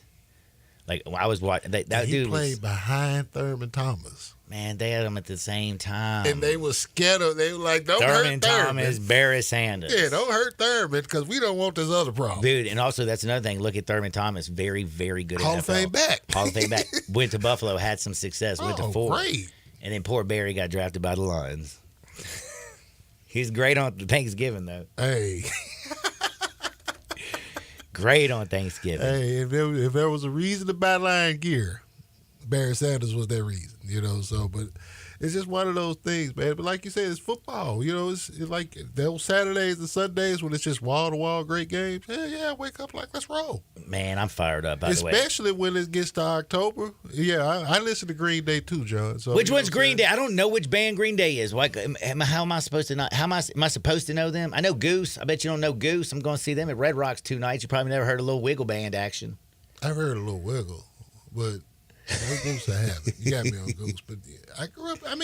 Like I was watching that he dude played behind Thurman Thomas. Man, they had them at the same time. And they were scared of. They were like, "Don't Thurman hurt Thurman." Thomas, Barry Sanders. Yeah, don't hurt Thurman because we don't want this other problem. Dude, and also that's another thing. Look at Thurman Thomas, very, very good. Hall at of Fame back. Hall of Fame back. Went to Buffalo, had some success. Went to 4. Great. And then poor Barry got drafted by the Lions. He's great on Thanksgiving though. Hey. Great on Thanksgiving. Hey, if there was a reason to buy Lion gear, Barry Sanders was that reason, so, but it's just one of those things, man. But like you said, it's football, it's like those Saturdays and Sundays when it's just wall-to-wall great games. Yeah, wake up like, let's roll. Man, I'm fired up, by the way. Especially when it gets to October. Yeah, I listen to Green Day too, John. So, which one's Green Day? I don't know which band Green Day is. Like, how am I supposed to not? Am I supposed to know them? I know Goose. I bet you don't know Goose. I'm going to see them at Red Rocks 2 nights. You probably never heard a Little Wiggle Band action. I've heard a Little Wiggle, but no Goose I haven't. You got me on Goose. But I grew up, I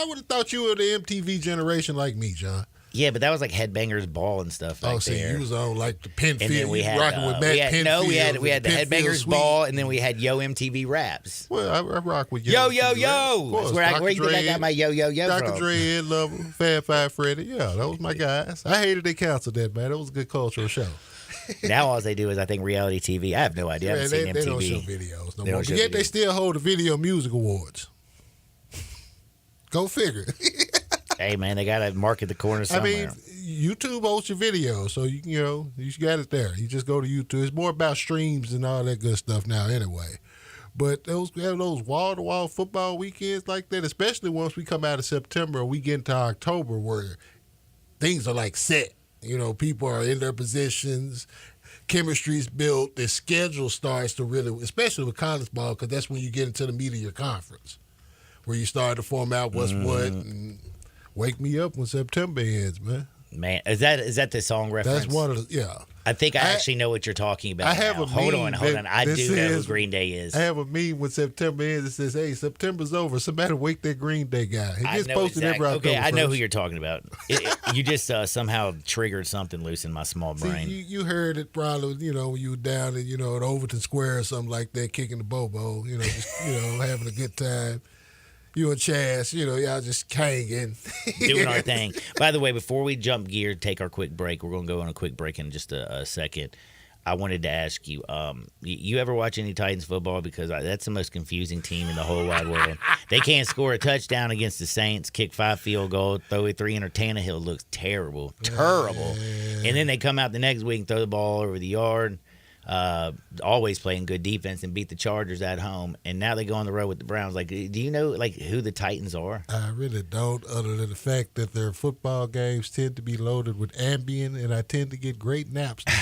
would have thought you were the MTV generation like me, John. Yeah, but that was like Headbangers Ball and stuff like that. You was on like the Penfield. And then we had, rocking with Matt Penfield. No, we had the Headbangers Suite. Ball, and then we had Yo MTV Raps. Well, I rock with Yo. Yo. That's where you think I got my Yo from? Dr. Dre, Ed Lover, Fab Five Freddy. Yeah, that was my guys. I hated they canceled that, man. That was a good cultural show. Now all they do is, I think, reality TV. I have no idea. I haven't seen MTV. They don't show videos no more. But yet they still hold the Video Music Awards. Go figure. Hey, man, they got to market the corner somewhere. YouTube hosts your video, so you got it there. You just go to YouTube. It's more about streams and all that good stuff now anyway. But those wall-to-wall football weekends like that, especially once we come out of September and we get into October where things are like set. People are in their positions. Chemistry's built. The schedule starts to really, especially with college ball, because that's when you get into the meat of your conference, where you start to form out what's what. And wake me up when September ends, man. Man, is that the song reference? That's one of the, yeah. I think I actually know what you're talking about. I have now. a Hold meme on. I do know who Green Day is. I have a meme when September ends. It says, "Hey, September's over. Somebody wake that Green Day guy." He gets posted every October. Okay, I know who first. you're talking about. You just somehow triggered something loose in my small brain. See, you heard it probably, when you were down at, at Overton Square or something like that, kicking the bobo, just, having a good time. You and Chaz, y'all just hanging. Doing our thing. By the way, before we jump gear, take our quick break, we're going to go on a quick break in just a second. I wanted to ask you, you ever watch any Titans football? Because that's the most confusing team in the whole wide world. They can't score a touchdown against the Saints, kick 5 field goals, throw a 3 and Tannehill looks terrible. And then they come out the next week and throw the ball over the yard. Always playing good defense and beat the Chargers at home, and now they go on the road with the Browns. Like, do you know who the Titans are? I really don't, other than the fact that their football games tend to be loaded with Ambien, and I tend to get great naps now.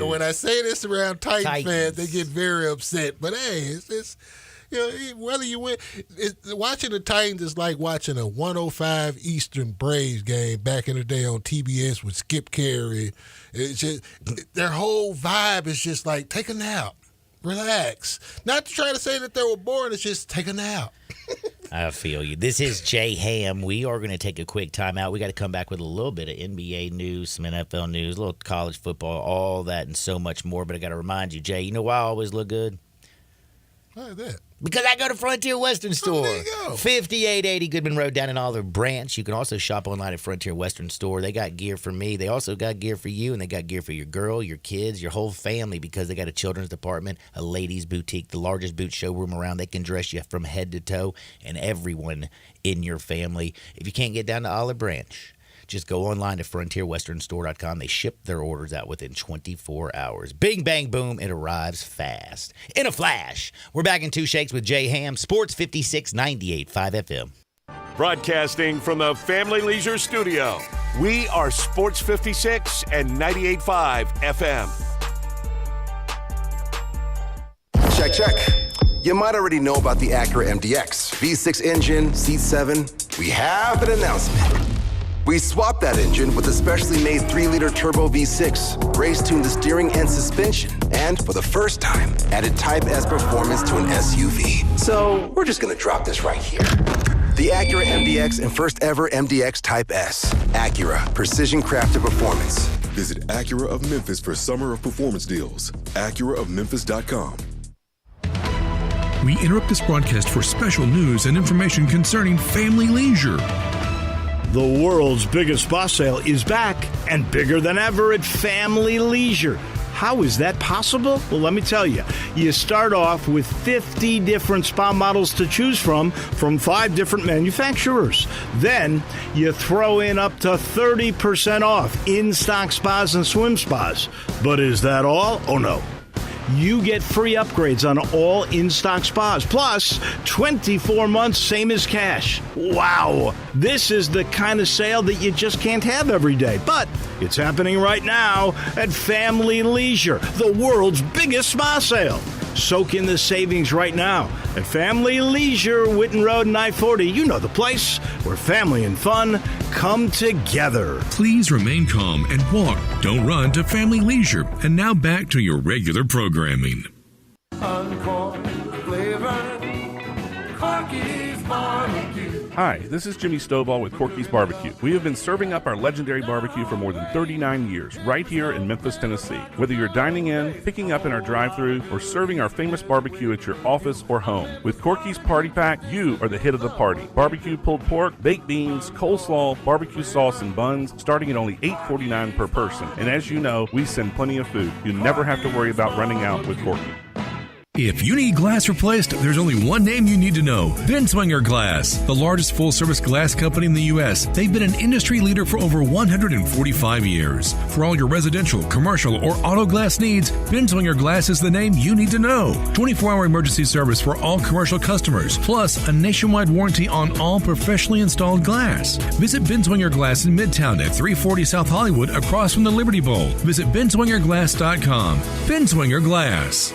When I say this around Titans fans, they get very upset. But hey, it's whether you win, watching the Titans is like watching a 105 Eastern Braves game back in the day on TBS with Skip Carey. It's just their whole vibe is just like, take a nap, relax. Not to try to say that they were boring. It's just take a nap. I feel you. This is Jay Ham. We are going to take a quick timeout. We got to come back with a little bit of NBA news, some NFL news, a little college football, all that, and so much more. But I got to remind you, Jay, you know why I always look good? How is that? Because I go to Frontier Western Store. there you go. 5880 Goodman Road down in Olive Branch. You can also shop online at Frontier Western Store. They got gear for me. They also got gear for you, and they got gear for your girl, your kids, your whole family, because they got a children's department, a ladies' boutique, the largest boot showroom around. They can dress you from head to toe, and everyone in your family. If you can't get down to Olive Branch, just go online to frontierwesternstore.com. They ship their orders out within 24 hours. Bing, bang, boom, it arrives fast. In a flash. We're back in Two Shakes with Jay Ham, Sports 56 98.5 FM. Broadcasting from the Family Leisure Studio, we are Sports 56 and 98.5 FM. Check. You might already know about the Acura MDX. V6 engine, seat 7. We have an announcement. We swapped that engine with a specially made 3-liter turbo V6, race-tuned the steering and suspension, and for the first time, added Type S performance to an SUV. So we're just gonna drop this right here. The Acura MDX and first ever MDX Type S. Acura, precision crafted performance. Visit Acura of Memphis for Summer of Performance deals. AcuraofMemphis.com. We interrupt this broadcast for special news and information concerning family leisure. The world's biggest spa sale is back and bigger than ever at Family Leisure. How is that possible? Well, let me tell you. You start off with 50 different spa models to choose from 5 different manufacturers. Then you throw in up to 30% off in-stock spas and swim spas. But is that all? Oh, no. You get free upgrades on all in-stock spas, plus 24 months, same as cash. Wow! This is the kind of sale that you just can't have every day, but it's happening right now at Family Leisure, the world's biggest spa sale. Soak in the savings right now at Family Leisure, Witten Road and I-40. You know the place where family and fun come together. Please remain calm and walk. Don't run to Family Leisure. And now back to your regular programming. Hi, this is Jimmy Stovall with Corky's Barbecue. We have been serving up our legendary barbecue for more than 39 years, right here in Memphis, Tennessee. Whether you're dining in, picking up in our drive-thru, or serving our famous barbecue at your office or home, with Corky's Party Pack, you are the hit of the party. Barbecue pulled pork, baked beans, coleslaw, barbecue sauce, and buns, starting at only $8.49 per person. And as you know, we send plenty of food. You never have to worry about running out with Corky. If you need glass replaced, there's only one name you need to know. Binswanger Glass, the largest full-service glass company in the U.S. They've been an industry leader for over 145 years. For all your residential, commercial, or auto glass needs, Binswanger Glass is the name you need to know. 24-hour emergency service for all commercial customers, plus a nationwide warranty on all professionally installed glass. Visit Binswanger Glass in Midtown at 340 South Hollywood across from the Liberty Bowl. Visit binswingerglass.com. Binswanger Glass.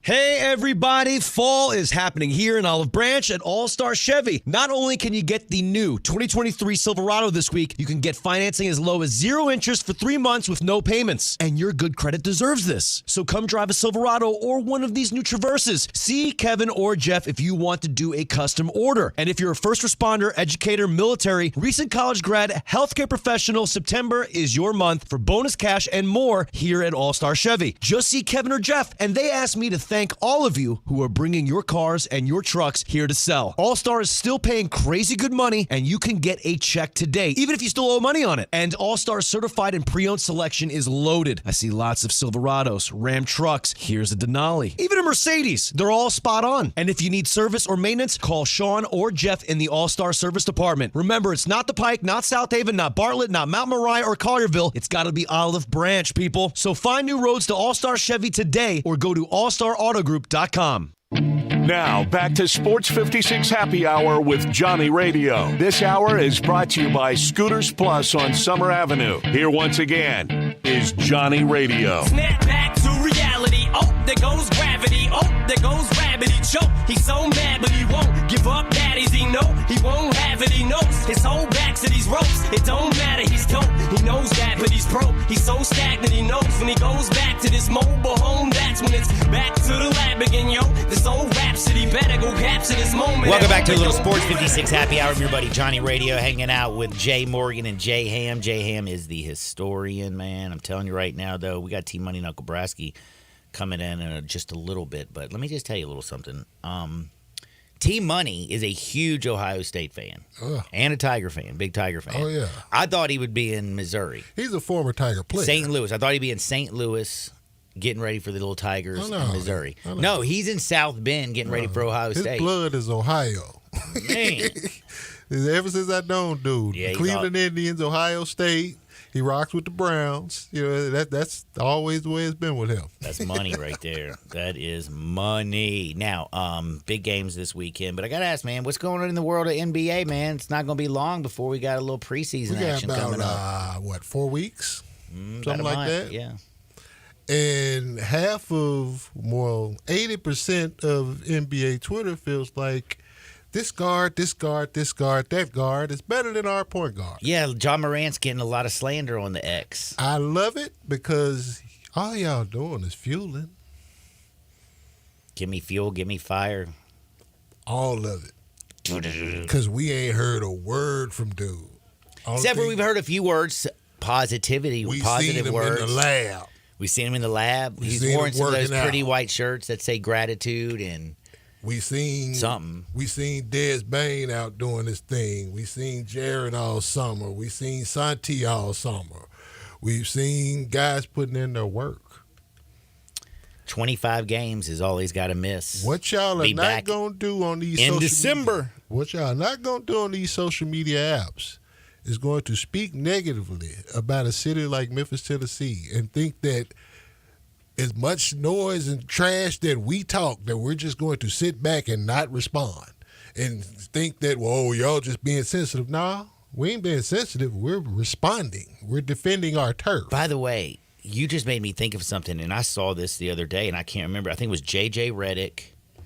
Hey everybody, fall is happening here in Olive Branch at All-Star Chevy. Not only can you get the new 2023 Silverado this week, you can get financing as low as 0 interest for 3 months with no payments. And your good credit deserves this. So come drive a Silverado or one of these new Traverses. See Kevin or Jeff if you want to do a custom order. And if you're a first responder, educator, military, recent college grad, healthcare professional, September is your month for bonus cash and more here at All-Star Chevy. Just see Kevin or Jeff, and they asked me to thank all of you who are bringing your cars and your trucks here to sell. All-Star is still paying crazy good money, and you can get a check today, even if you still owe money on it. And All-Star's certified and pre-owned selection is loaded. I see lots of Silverados, Ram trucks, here's a Denali, even a Mercedes. They're all spot on. And if you need service or maintenance, call Sean or Jeff in the All-Star Service Department. Remember, it's not the Pike, not South Haven, not Bartlett, not Mount Moriah or Collierville. It's got to be Olive Branch, people. So find new roads to All-Star Chevy today or go to allstarautogroup.com. Now, back to Sports 56 Happy Hour with Johnny Radio. This hour is brought to you by Scooters Plus on Summer Avenue. Here once again is Johnny Radio. Snap back to reality. Oh, there goes gravity. Oh, there goes rabbit. He choke. He's so mad, but he won't give up. Daddies, he know he won't have it. He knows his whole back to these ropes. It don't matter. He's dope. He knows that, but he's broke. He's so stagnant. He knows when he goes back to this mobile home, that's when it's back to the lab again, yo. This old rhapsody better go capture this moment. Welcome back to a little Sports 56 Happy Hour with your buddy Johnny Radio, hanging out with Jay Morgan and Jay Ham. Jay Ham is the historian, man. I'm telling you right now, though, we got T Money and Uncle Brasky coming in just a little bit, but let me just tell you a little something. T-Money is a huge Ohio State fan and a Tiger fan, big Tiger fan. Oh, yeah. I thought he would be in Missouri. He's a former Tiger player. St. Louis. I thought he'd be in St. Louis getting ready for the little Tigers in Missouri. No, he's in South Bend getting ready for Ohio His State. blood is Ohio. Man. Ever since I known dude. Yeah, Cleveland Indians, Ohio State. He rocks with the Browns. You know, that's always the way it's been with him. That's money right there. That is money. Now, big games this weekend, but I got to ask, man, what's going on in the world of NBA, man? It's not going to be long before we got a little preseason action coming up. 4 weeks? Something like month, that? Yeah. And 80% of NBA Twitter feels like this guard, that guard is better than our point guard. Yeah, John Morant's getting a lot of slander on the X. I love it because all y'all doing is fueling. Give me fuel, give me fire. All of it. Because we ain't heard a word from dude. Except for we've heard a few words, positive we words. seen him in the lab. We seen him in the lab. He's wearing some of those pretty white shirts that say gratitude and we seen something. We seen Des Bain out doing his thing. We seen Jared all summer. We seen Santi all summer. We've seen guys putting in their work. 25 games is all he's got to miss. What y'all are not going to do on these in December. What y'all not going to do on these social media apps is going to speak negatively about a city like Memphis, Tennessee, and think that as much noise and trash that we talk, that we're just going to sit back and not respond and think that, well, y'all just being sensitive. No, we ain't being sensitive. We're responding. We're defending our turf. By the way, you just made me think of something, and I saw this the other day, and I can't remember. I think it was J.J. Redick.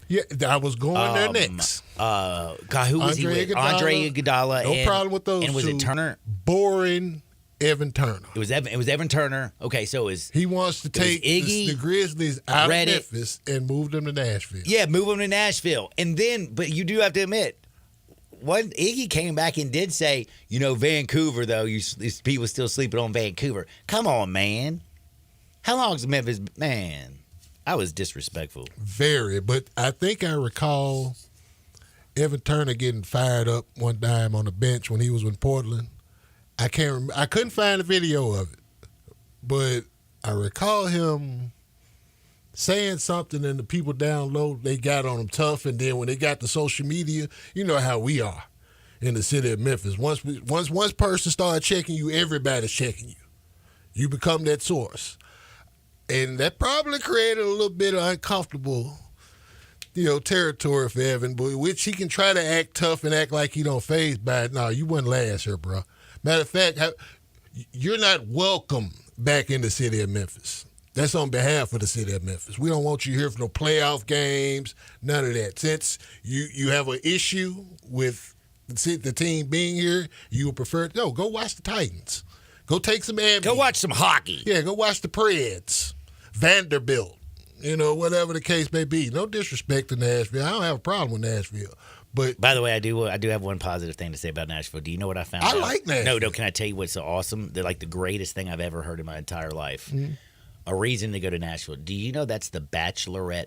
Yeah, I was going there next. God, who was he with? Andre Iguodala. No problem with those And was it Turner? Boring Evan Turner. It was Evan Turner. Okay, so he wants to take the Grizzlies out of Memphis and move them to Nashville. Yeah, move them to Nashville. And then, but you do have to admit, Iggy came back and did say, Vancouver, though, these people still sleeping on Vancouver. Come on, man. How long's Memphis? Man, I was disrespectful. Very, but I think I recall Evan Turner getting fired up one time on the bench when he was in Portland. I can't remember. I couldn't find a video of it, but I recall him saying something and the people down low, they got on him tough, and then when they got to social media, you know how we are in the city of Memphis. Once one person starts checking you, everybody's checking you. You become that source. And that probably created a little bit of uncomfortable, territory for Evan, but which he can try to act tough and act like he don't fazed by it. No, you wouldn't last here, bro. Matter of fact, you're not welcome back in the city of Memphis. That's on behalf of the city of Memphis. We don't want you here for no playoff games, none of that. Since you have an issue with the team being here, you would prefer, go watch the Titans. Go take some Ambien. Go watch some hockey. Yeah, go watch the Preds, Vanderbilt, whatever the case may be. No disrespect to Nashville. I don't have a problem with Nashville. But by the way, I do have one positive thing to say about Nashville. Do you know what I found out? I like Nashville. No, can I tell you what's so awesome? They're like the greatest thing I've ever heard in my entire life. Mm-hmm. A reason to go to Nashville. Do you know that's the bachelorette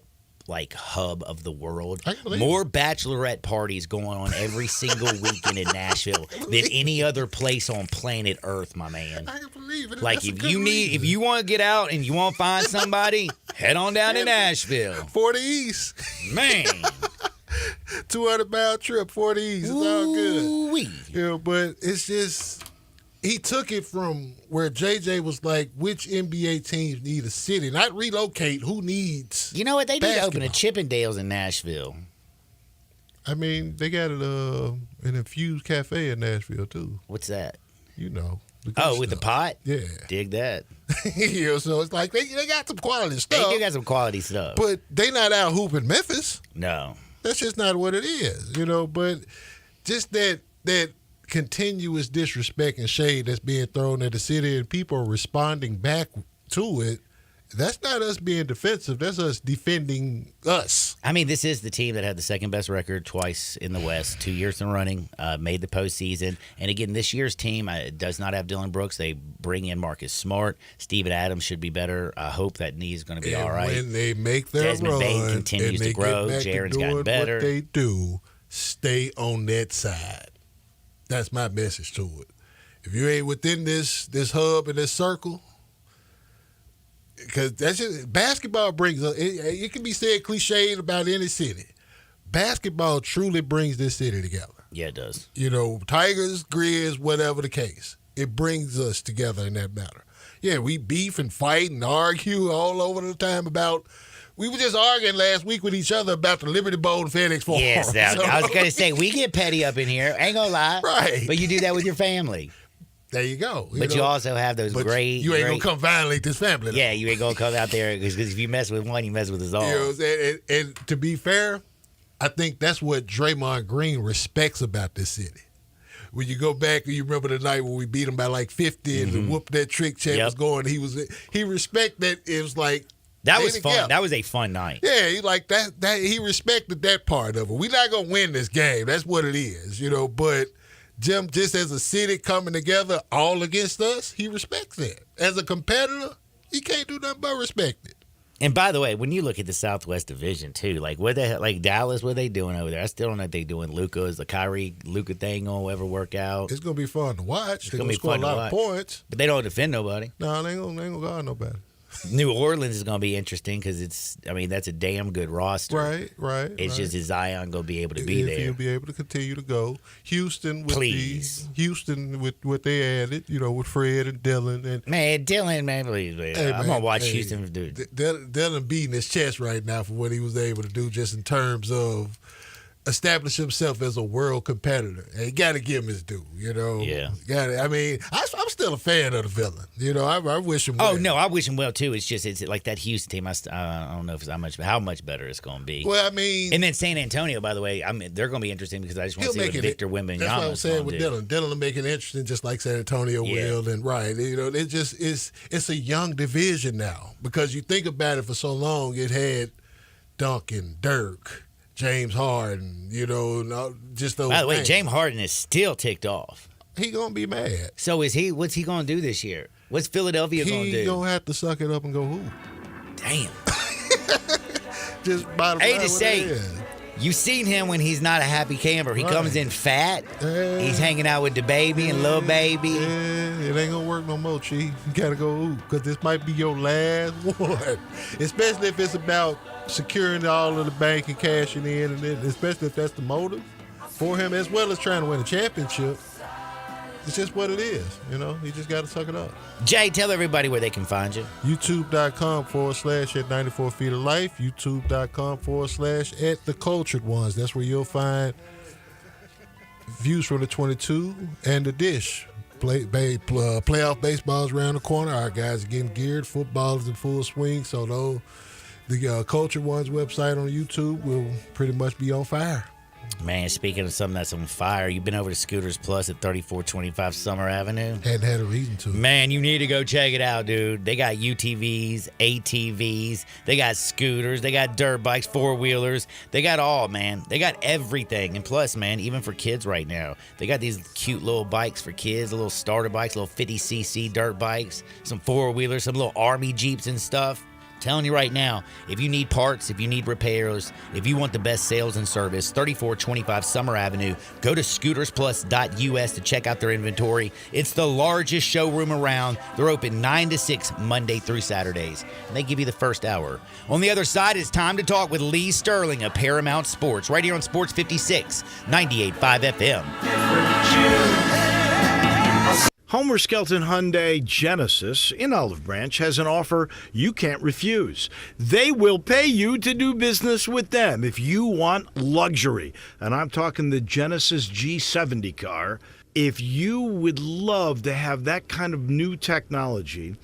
hub of the world? More bachelorette parties going on every single weekend in Nashville than any other place on planet Earth, my man. I can believe it. Like if you want to get out and you want to find somebody, head on down to Nashville. 40 East. Man. 200-mile trip, 40 East. It's all good. But it's just, he took it from where JJ was like, which NBA teams need a city? Not relocate. Who needs You know what? They need to open a basketball? Chippendales in Nashville. I mean, they got an infused cafe in Nashville, too. What's that? The good with the stuff. pot? Yeah. Dig that. So it's like they got some quality stuff. They do got some quality stuff. But they not out hooping Memphis. No. That's just not what it is, But just that continuous disrespect and shade that's being thrown at the city, and people are responding back to it. That's not us being defensive. That's us defending us. I mean, this is the team that had the second best record twice in the West, 2 years in running, made the postseason. And again, this year's team does not have Dylan Brooks. They bring in Marcus Smart. Steven Adams should be better. I hope that knee's going to be all right. When they make their Desmond run, Bain continues and they to grow. get back Jaron's to doing gotten better. What they do, stay on that side. That's my message to it. If you ain't within this hub and this circle, because that's just basketball brings us. It can be said cliched about any city. Basketball truly brings this city together. Yeah, it does. You know, Tigers, Grizz, whatever the case, it brings us together in that matter. Yeah, we beef and fight and argue all over the time about. We were just arguing last week with each other about the Liberty Bowl and FedEx Forum. Yes, I was going to say, we get petty up in here. Ain't going to lie. Right. But you do that with your family. There you go. You also have those great. You ain't going to come violate this family. Though. Yeah, you ain't going to come out there because if you mess with one, you mess with us all. You know what I'm saying? And to be fair, I think that's what Draymond Green respects about this city. When you go back and you remember the night when we beat him by like 50 and whooped that trick chat was going, he respect that it was like. That was fun. Together. That was a fun night. Yeah, he like that. He respected that part of it. We're not gonna win this game. That's what it is, you know. But Jim, just as a city coming together, all against us, he respects that. As a competitor, he can't do nothing but respect it. And by the way, when you look at the Southwest Division too, like Dallas, what are they doing over there? I still don't know if they doing Luka. Is the Kyrie Luka thing gonna ever work out? It's gonna be fun to watch. They're gonna score a lot of points, but they don't defend nobody. No, they ain't gonna guard nobody. New Orleans is going to be interesting because that's a damn good roster. Right. It's just is Zion going to be able to be there? He'll be able to continue to go. Houston with what they added, you know, with Fred and Dylan and Dylan, please, man. Hey, I'm gonna watch Houston do. Dylan beating his chest right now for what he was able to do, just in terms of establish himself as a world competitor. And you got to give him his due, you know. Yeah. I mean, I'm still a fan of the villain. You know, I wish him well. Oh, no, I wish him well, too. It's like that Houston team. I don't know if it's how much better it's going to be. Well, I mean. And then San Antonio, by the way, they're going to be interesting because I just want to see what Victor Wembanyama is. That's what I'm saying with Dylan. Dylan will make it interesting just like San Antonio will. And you know, it's a young division now because you think about it for so long, it had Duncan, Dirk, James Harden, you know, just those. By the way, James Harden is still ticked off. He gonna be mad. So is he? What's he gonna do this year? What's Philadelphia gonna do? He gonna have to suck it up and go hoop. Damn. Just bottom line. I hate to say, you've seen him when he's not a happy camper. He comes in fat. He's hanging out with the baby and little baby. Yeah, it ain't gonna work no more, Chief. You gotta go hoop because this might be your last one, especially if it's about securing all of the bank and cashing in, and then, especially if that's the motive for him, as well as trying to win a championship. It's just what it is, you know. You just got to suck it up. Jay, tell everybody where they can find you. YouTube.com/at 94 Feet of Life. YouTube.com/at The Cultured Ones. That's where you'll find views from the 22 and the dish. Playoff baseball's around the corner. Our guys are getting geared. Football is in full swing. So the Cultured Ones website on YouTube will pretty much be on fire. Man, speaking of something that's on fire, you've been over to Scooters Plus at 3425 Summer Avenue? Hadn't had a reason to. Man, you need to go check it out, dude. They got UTVs, ATVs, they got scooters, they got dirt bikes, four-wheelers. They got all, man. They got everything. And plus, man, even for kids right now, they got these cute little bikes for kids, little starter bikes, little 50cc dirt bikes, some four-wheelers, some little Army Jeeps and stuff. Telling you right now, if you need parts, if you need repairs, if you want the best sales and service, 3425 Summer Avenue, go to scootersplus.us to check out their inventory. It's the largest showroom around. They're open 9 to 6 Monday through Saturdays, and they give you the first hour. On the other side, it's time to talk with Lee Sterling of Paramount Sports, right here on Sports 56, 98.5 FM. Homer Skelton Hyundai Genesis in Olive Branch has an offer you can't refuse. They will pay you to do business with them if you want luxury. And I'm talking the Genesis G70 car. If you would love to have that kind of new technology,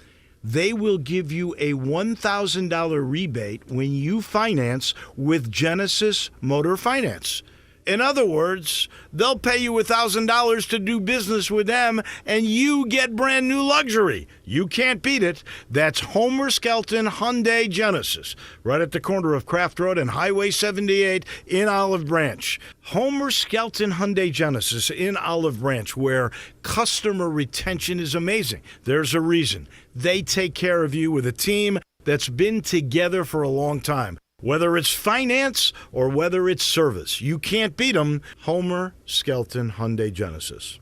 they will give you a $1,000 rebate when you finance with Genesis Motor Finance. In other words, they'll pay you $1,000 to do business with them, and you get brand new luxury. You can't beat it. That's Homer Skelton Hyundai Genesis, right at the corner of Craft Road and Highway 78 in Olive Branch. Homer Skelton Hyundai Genesis in Olive Branch, where customer retention is amazing. There's a reason. They take care of you with a team that's been together for a long time. Whether it's finance or whether it's service, you can't beat them. Homer Skelton Hyundai Genesis.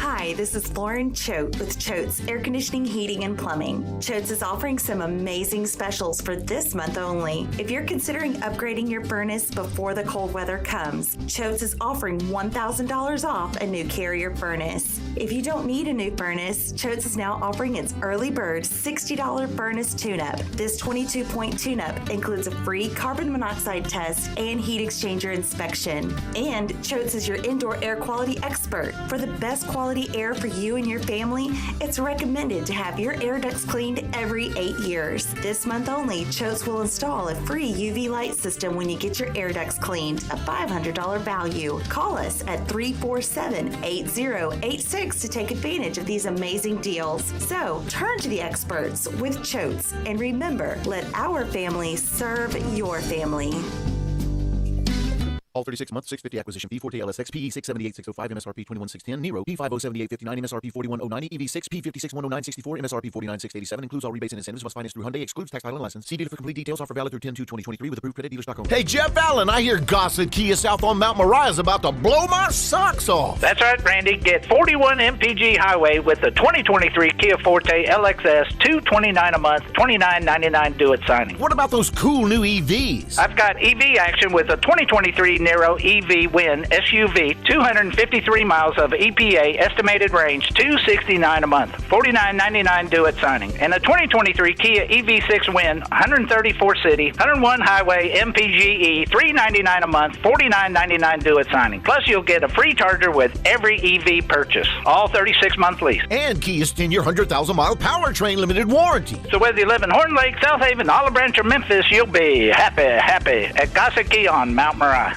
Hi, this is Lauren Choate with Choate's Air Conditioning, Heating, and Plumbing. Choate's is offering some amazing specials for this month only. If you're considering upgrading your furnace before the cold weather comes, Choate's is offering $1,000 off a new Carrier furnace. If you don't need a new furnace, Choate's is now offering its early bird $60 furnace tune-up. This 22-point tune-up includes a free carbon monoxide test and heat exchanger inspection. And Choate's is your indoor air quality expert. For the best quality air for you and your family, it's recommended to have your air ducts cleaned every 8 years. This month only, Choate's will install a free UV light system when you get your air ducts cleaned, a $500 value. Call us at 347-8086 to take advantage of these amazing deals. So, turn to the experts with Choate's, and remember, let our family serve your family. All 36 months, 650 acquisition fee, Forte LSX, PE 678605, MSRP 21610, Nero P507859, MSRP 41090, EV6 P5610964, MSRP 49687, includes all rebates and incentives, must finance through Hyundai, excludes tax, title, and license. See dealer for complete details. Offer valid through 10/2/2023 with approved credit. Dealer.com. Hey, Jeff Allen, I hear Gossett Kia South on Mount Moriah is about to blow my socks off. That's right, Brandy. Get 41 MPG Highway with the 2023 Kia Forte LXS, $229 a month, $29.99 do-it signing. What about those cool new EVs? I've got EV action with the 2023 Nero EV Win SUV, 253 miles of EPA estimated range, $269 a month, $49.99 do-it signing. And the 2023 Kia EV6 Win, 134 city, 101 highway MPGE, $399 a month, $49.99 do-it signing. Plus, you'll get a free charger with every EV purchase, all 36-month lease. And Kia's 10-year, 100,000-mile powertrain limited warranty. So whether you live in Horn Lake, South Haven, Olive Branch, or Memphis, you'll be happy at Gossett Kia on Mount Moriah.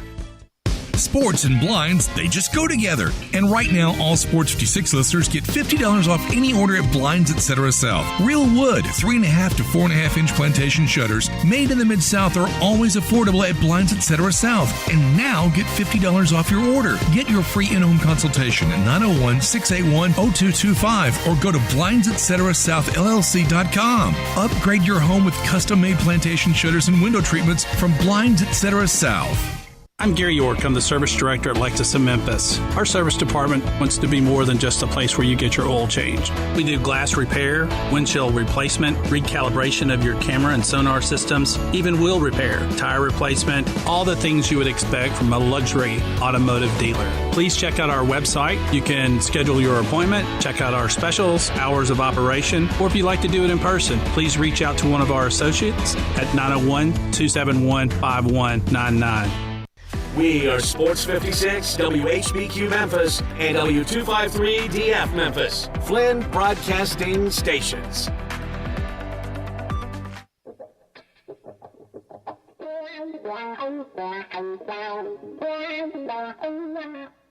Sports and blinds, they just go together. And right now, all Sports 56 listeners get $50 off any order at Blinds Etc. South. Real wood, 3.5 to 4.5 inch plantation shutters made in the Mid-South are always affordable at Blinds Etc. South. And now get $50 off your order. Get your free in-home consultation at 901-681-0225 or go to blindsetcetera.southllc.com. Upgrade your home with custom-made plantation shutters and window treatments from Blinds Etc. South. I'm Gary York. I'm the service director at Lexus in Memphis. Our service department wants to be more than just a place where you get your oil changed. We do glass repair, windshield replacement, recalibration of your camera and sonar systems, even wheel repair, tire replacement, all the things you would expect from a luxury automotive dealer. Please check out our website. You can schedule your appointment, check out our specials, hours of operation, or if you'd like to do it in person, please reach out to one of our associates at 901-271-5199. We are Sports 56, WHBQ Memphis, and W253DF Memphis, Flynn Broadcasting Stations.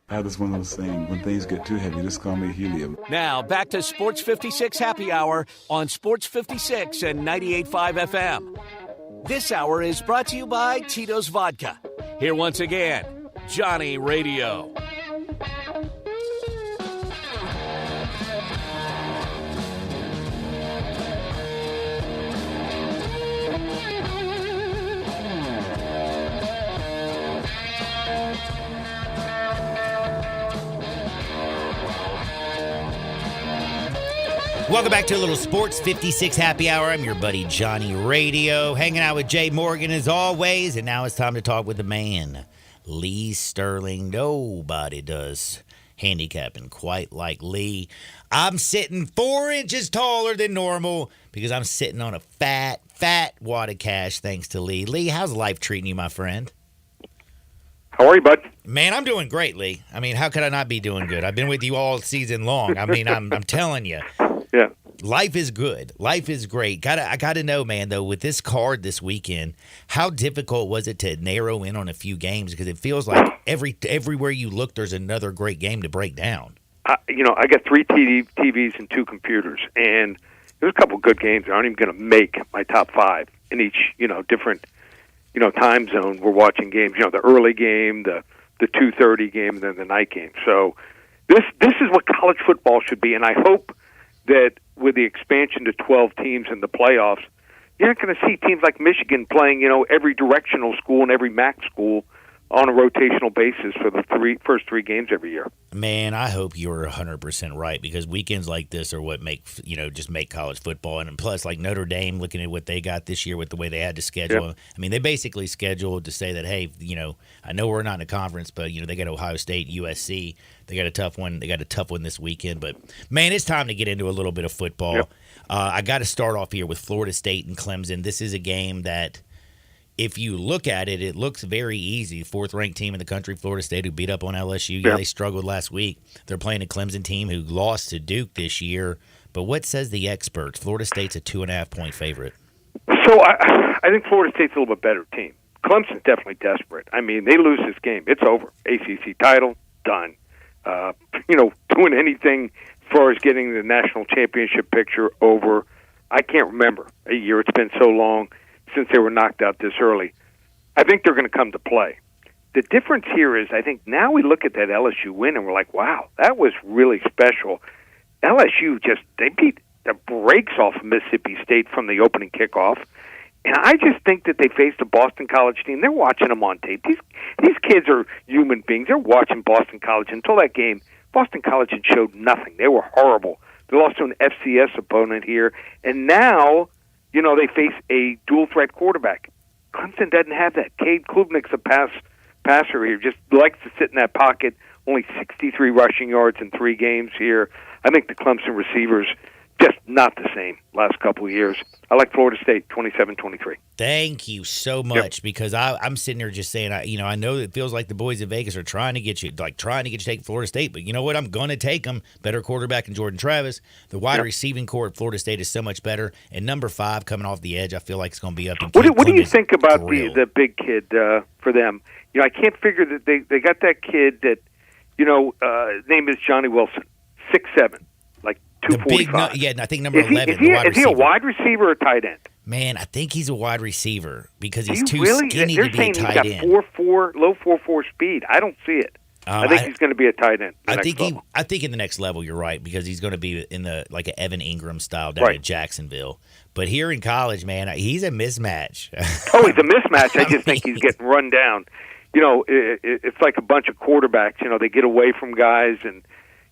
That is one of those things. When things get too heavy, just call me helium. Now, back to Sports 56 Happy Hour on Sports 56 and 98.5 FM. This hour is brought to you by Tito's Vodka. Here once again, Johnny Radio. Welcome back to a little Sports 56 Happy Hour. I'm your buddy Johnny Radio, hanging out with Jay Morgan as always. And now it's time to talk with the man, Lee Sterling. Nobody does handicapping quite like Lee. I'm sitting 4 inches taller than normal because I'm sitting on a fat wad of cash thanks to Lee. Lee, how's life treating you, my friend? How are you, bud? Man, I'm doing great, Lee. I mean, how could I not be doing good? I've been with you all season long. I mean, I'm telling you. Yeah. life is good. Life is great. I gotta know, man, though, with this card this weekend, how difficult was it to narrow in on a few games? Because it feels like everywhere you look, there's another great game to break down. I got 3 TVs and 2 computers, and there's a couple good games that aren't even going to make my top 5 in each, different, time zone. We're watching games, the early game, the 2:30 game, and then the night game. So this is what college football should be, and I hope that with the expansion to 12 teams in the playoffs, you're not going to see teams like Michigan playing, every directional school and every MAC school on a rotational basis for the first 3 games every year. Man, I hope you're 100% right, because weekends like this are what make college football. And plus, like Notre Dame, looking at what they got this year with the way they had to schedule. Yep. I mean, they basically scheduled to say that, hey, I know we're not in a conference, but they got Ohio State, USC. They got a tough one. They got a tough one this weekend. But man, it's time to get into a little bit of football. Yep. I got to start off here with Florida State and Clemson. This is a game that, if you look at it, it looks very easy. 4th-ranked team in the country, Florida State, who beat up on LSU. Yeah, they struggled last week. They're playing a Clemson team who lost to Duke this year. But what says the experts? Florida State's a 2.5-point favorite. So I think Florida State's a little bit better team. Clemson's definitely desperate. I mean, they lose this game, it's over. ACC title, done. Doing anything as far as getting the national championship picture over, I can't remember a year. It's been so long since they were knocked out this early. I think they're going to come to play. The difference here is, I think now we look at that LSU win and we're like, wow, that was really special. LSU they beat the brakes off of Mississippi State from the opening kickoff. And I just think that they faced a Boston College team. They're watching them on tape. These kids are human beings. They're watching Boston College. Until that game, Boston College had showed nothing. They were horrible. They lost to an FCS opponent here. And now, they face a dual-threat quarterback. Clemson doesn't have that. Cade Klubnik's a passer here. Just likes to sit in that pocket. Only 63 rushing yards in 3 games here. I think the Clemson receivers just not the same last couple of years. I like Florida State 27-23. Thank you so much, because I'm sitting there just saying, I know it feels like the boys in Vegas are trying to get you to take Florida State, but you know what? I'm going to take them. Better quarterback than Jordan Travis. The wide receiving core at Florida State is so much better. And number 5 coming off the edge, I feel like it's going to be up. What do you think about the big kid for them? I can't figure that they got that kid that, his name is Johnny Wilson, 6'7", like 245. I think number 11. Is he a wide receiver or a tight end? Man, I think he's a wide receiver because he's too skinny They're to be a tight saying end. He's got 4.4, low 4.4 speed. I don't see it. I think he's going to be a tight end. I think in the next level, you're right, because he's going to be in the like an Evan Ingram style down at Jacksonville. But here in college, man, he's a mismatch. Oh, he's a mismatch. I just think he's getting run down. It's like a bunch of quarterbacks. They get away from guys, and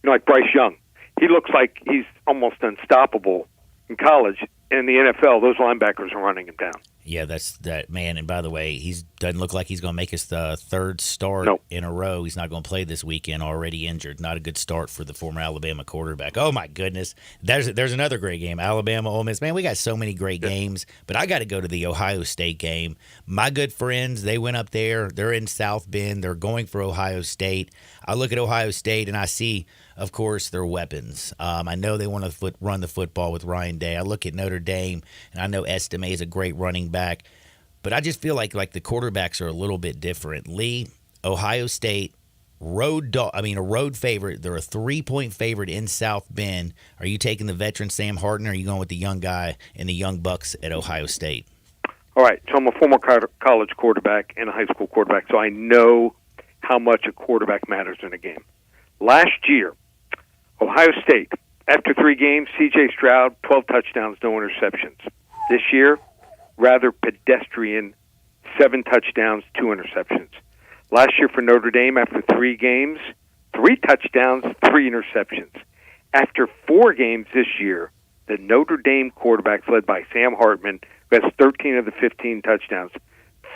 like Bryce Young, he looks like he's almost unstoppable in college. In the NFL, those linebackers are running him down. Yeah, that's that, man. And by the way, he doesn't look like he's going to make his 3rd start in a row. He's not going to play this weekend, already injured. Not a good start for the former Alabama quarterback. Oh, my goodness. There's another great game, Alabama, Ole Miss. Man, we got so many great games, but I got to go to the Ohio State game. My good friends, they went up there. They're in South Bend. They're going for Ohio State. I look at Ohio State, and I see, of course, their weapons. I know they want to run the football with Ryan Day. I look at Notre Dame, and I know Estime is a great running back. But I just feel like the quarterbacks are a little bit different. Lee, Ohio State, a road favorite. They're a 3-point favorite in South Bend. Are you taking the veteran Sam Harden, or are you going with the young guy and the young Bucks at Ohio State? All right, so I'm a former college quarterback and a high school quarterback, so I know how much a quarterback matters in a game. Last year, Ohio State, after 3 games, C.J. Stroud, 12 touchdowns, no interceptions. This year, rather pedestrian, 7 touchdowns, 2 interceptions. Last year for Notre Dame, after 3 games, 3 touchdowns, 3 interceptions. After 4 games this year, the Notre Dame quarterbacks, led by Sam Hartman, who has 13 of the 15 touchdowns,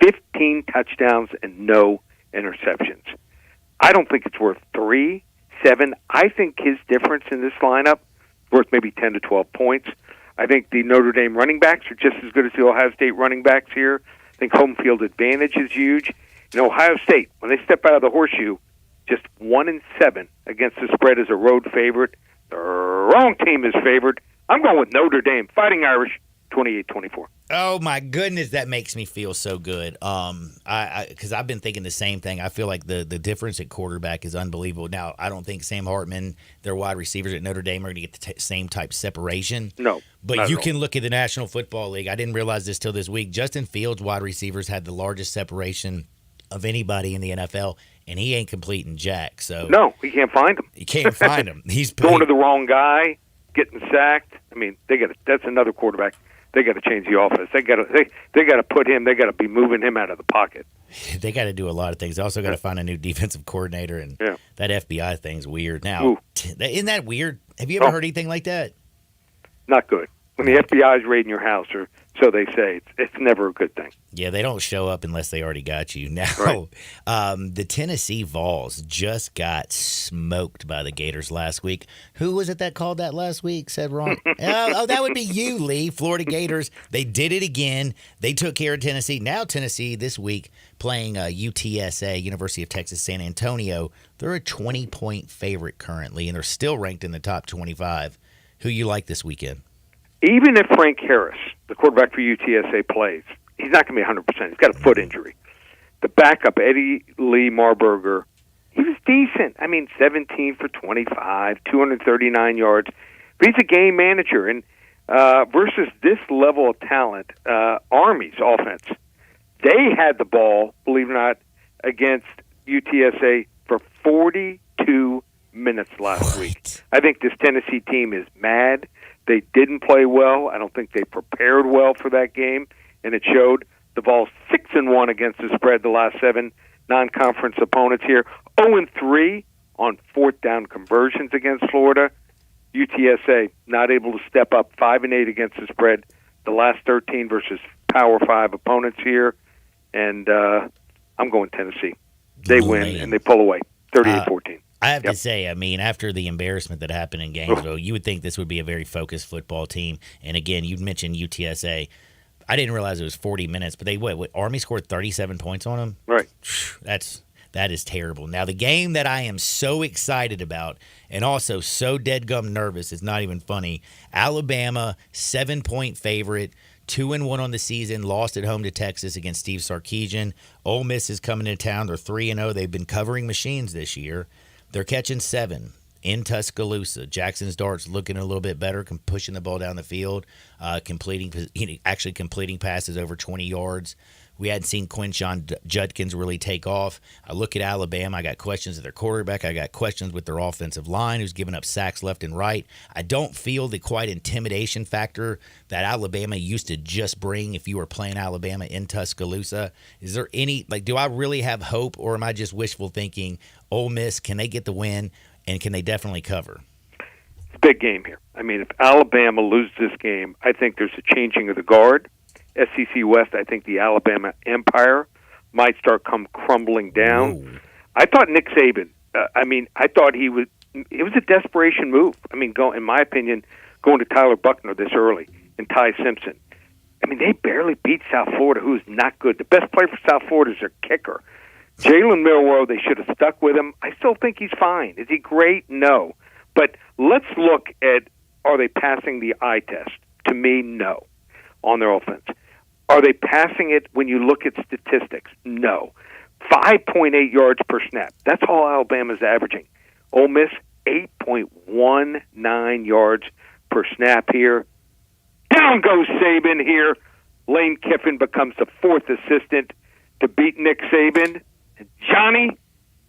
15 touchdowns and no interceptions. I don't think it's worth 3, 7. I think his difference in this lineup is worth maybe 10 to 12 points. I think the Notre Dame running backs are just as good as the Ohio State running backs here. I think home field advantage is huge. Ohio State, when they step out of the horseshoe, just 1-7 against the spread as a road favorite. The wrong team is favored. I'm going with Notre Dame, Fighting Irish, 28-24. Oh my goodness, that makes me feel so good. Because I've been thinking the same thing. I feel like the difference at quarterback is unbelievable. Now, I don't think Sam Hartman, their wide receivers at Notre Dame, are going to get the same type separation. No, but you can look at the National Football League. I didn't realize this till this week. Justin Fields' wide receivers had the largest separation of anybody in the NFL, and he ain't completing jack. So no, he can't find him. You can't find him. He's going to the wrong guy, getting sacked. I mean, that's another quarterback. They got to change the offense. They got to put him. They got to be moving him out of the pocket. They got to do a lot of things. They also got to find a new defensive coordinator, and that FBI thing's weird. Now, isn't that weird? Have you ever heard anything like that? Not good. When the FBI is raiding your house, or so they say, it's never a good thing. Yeah, they don't show up unless they already got you. Now, the Tennessee Vols just got smoked by the Gators last week. Who was it that called that last week? Said wrong. That would be you, Lee. Florida Gators. They did it again. They took care of Tennessee. Now Tennessee this week playing UTSA, University of Texas San Antonio. They're a 20-point favorite currently, and they're still ranked in the top 25. Who you like this weekend? Even if Frank Harris, the quarterback for UTSA, plays, he's not going to be 100%. He's got a foot injury. The backup, Eddie Lee Marburger, he was decent. I mean, 17 for 25, 239 yards. But he's a game manager. And versus this level of talent, Army's offense, they had the ball, believe it or not, against UTSA for 42 minutes last week. I think this Tennessee team is mad. They didn't play well. I don't think they prepared well for that game, and it showed. The Vols 6-1 against the spread the last 7 non-conference opponents here. 0-3 on fourth down conversions against Florida. UTSA not able to step up, 5-8 against the spread the last 13 versus Power 5 opponents here. And I'm going Tennessee. They win, and they pull away, 38-14. I have to say, I mean, after the embarrassment that happened in Gainesville, you would think this would be a very focused football team. And again, you mentioned UTSA. I didn't realize it was 40 minutes, but Army scored 37 points on them? Right. That is terrible. Now, the game that I am so excited about and also so deadgum nervous, it's not even funny. Alabama, 7-point favorite, 2-1 on the season, lost at home to Texas against Steve Sarkisian. Ole Miss is coming to town. They're 3-0. They've been covering machines this year. They're catching 7 in Tuscaloosa. Jackson's Dart's looking a little bit better, pushing the ball down the field, completing passes over 20 yards. We hadn't seen Quinshon Judkins really take off. I look at Alabama. I got questions of their quarterback. I got questions with their offensive line, who's giving up sacks left and right. I don't feel the quite intimidation factor that Alabama used to just bring if you were playing Alabama in Tuscaloosa. Is there any, do I really have hope, or am I just wishful thinking, Ole Miss, can they get the win, and can they definitely cover? It's a big game here. I mean, if Alabama loses this game, I think there's a changing of the guard. SEC West, I think the Alabama Empire might start crumbling down. Ooh. I thought Nick Saban, I thought it was a desperation move. I mean, in my opinion, going to Tyler Buckner this early and Ty Simpson. I mean, they barely beat South Florida, who's not good. The best player for South Florida is their kicker. Jalen Milroe, they should have stuck with him. I still think he's fine. Is he great? No. But let's look at, are they passing the eye test? To me, no, on their offense. Are they passing it when you look at statistics? No. 5.8 yards per snap. That's all Alabama's averaging. Ole Miss, 8.19 yards per snap here. Down goes Saban here. Lane Kiffin becomes the 4th assistant to beat Nick Saban. And Johnny,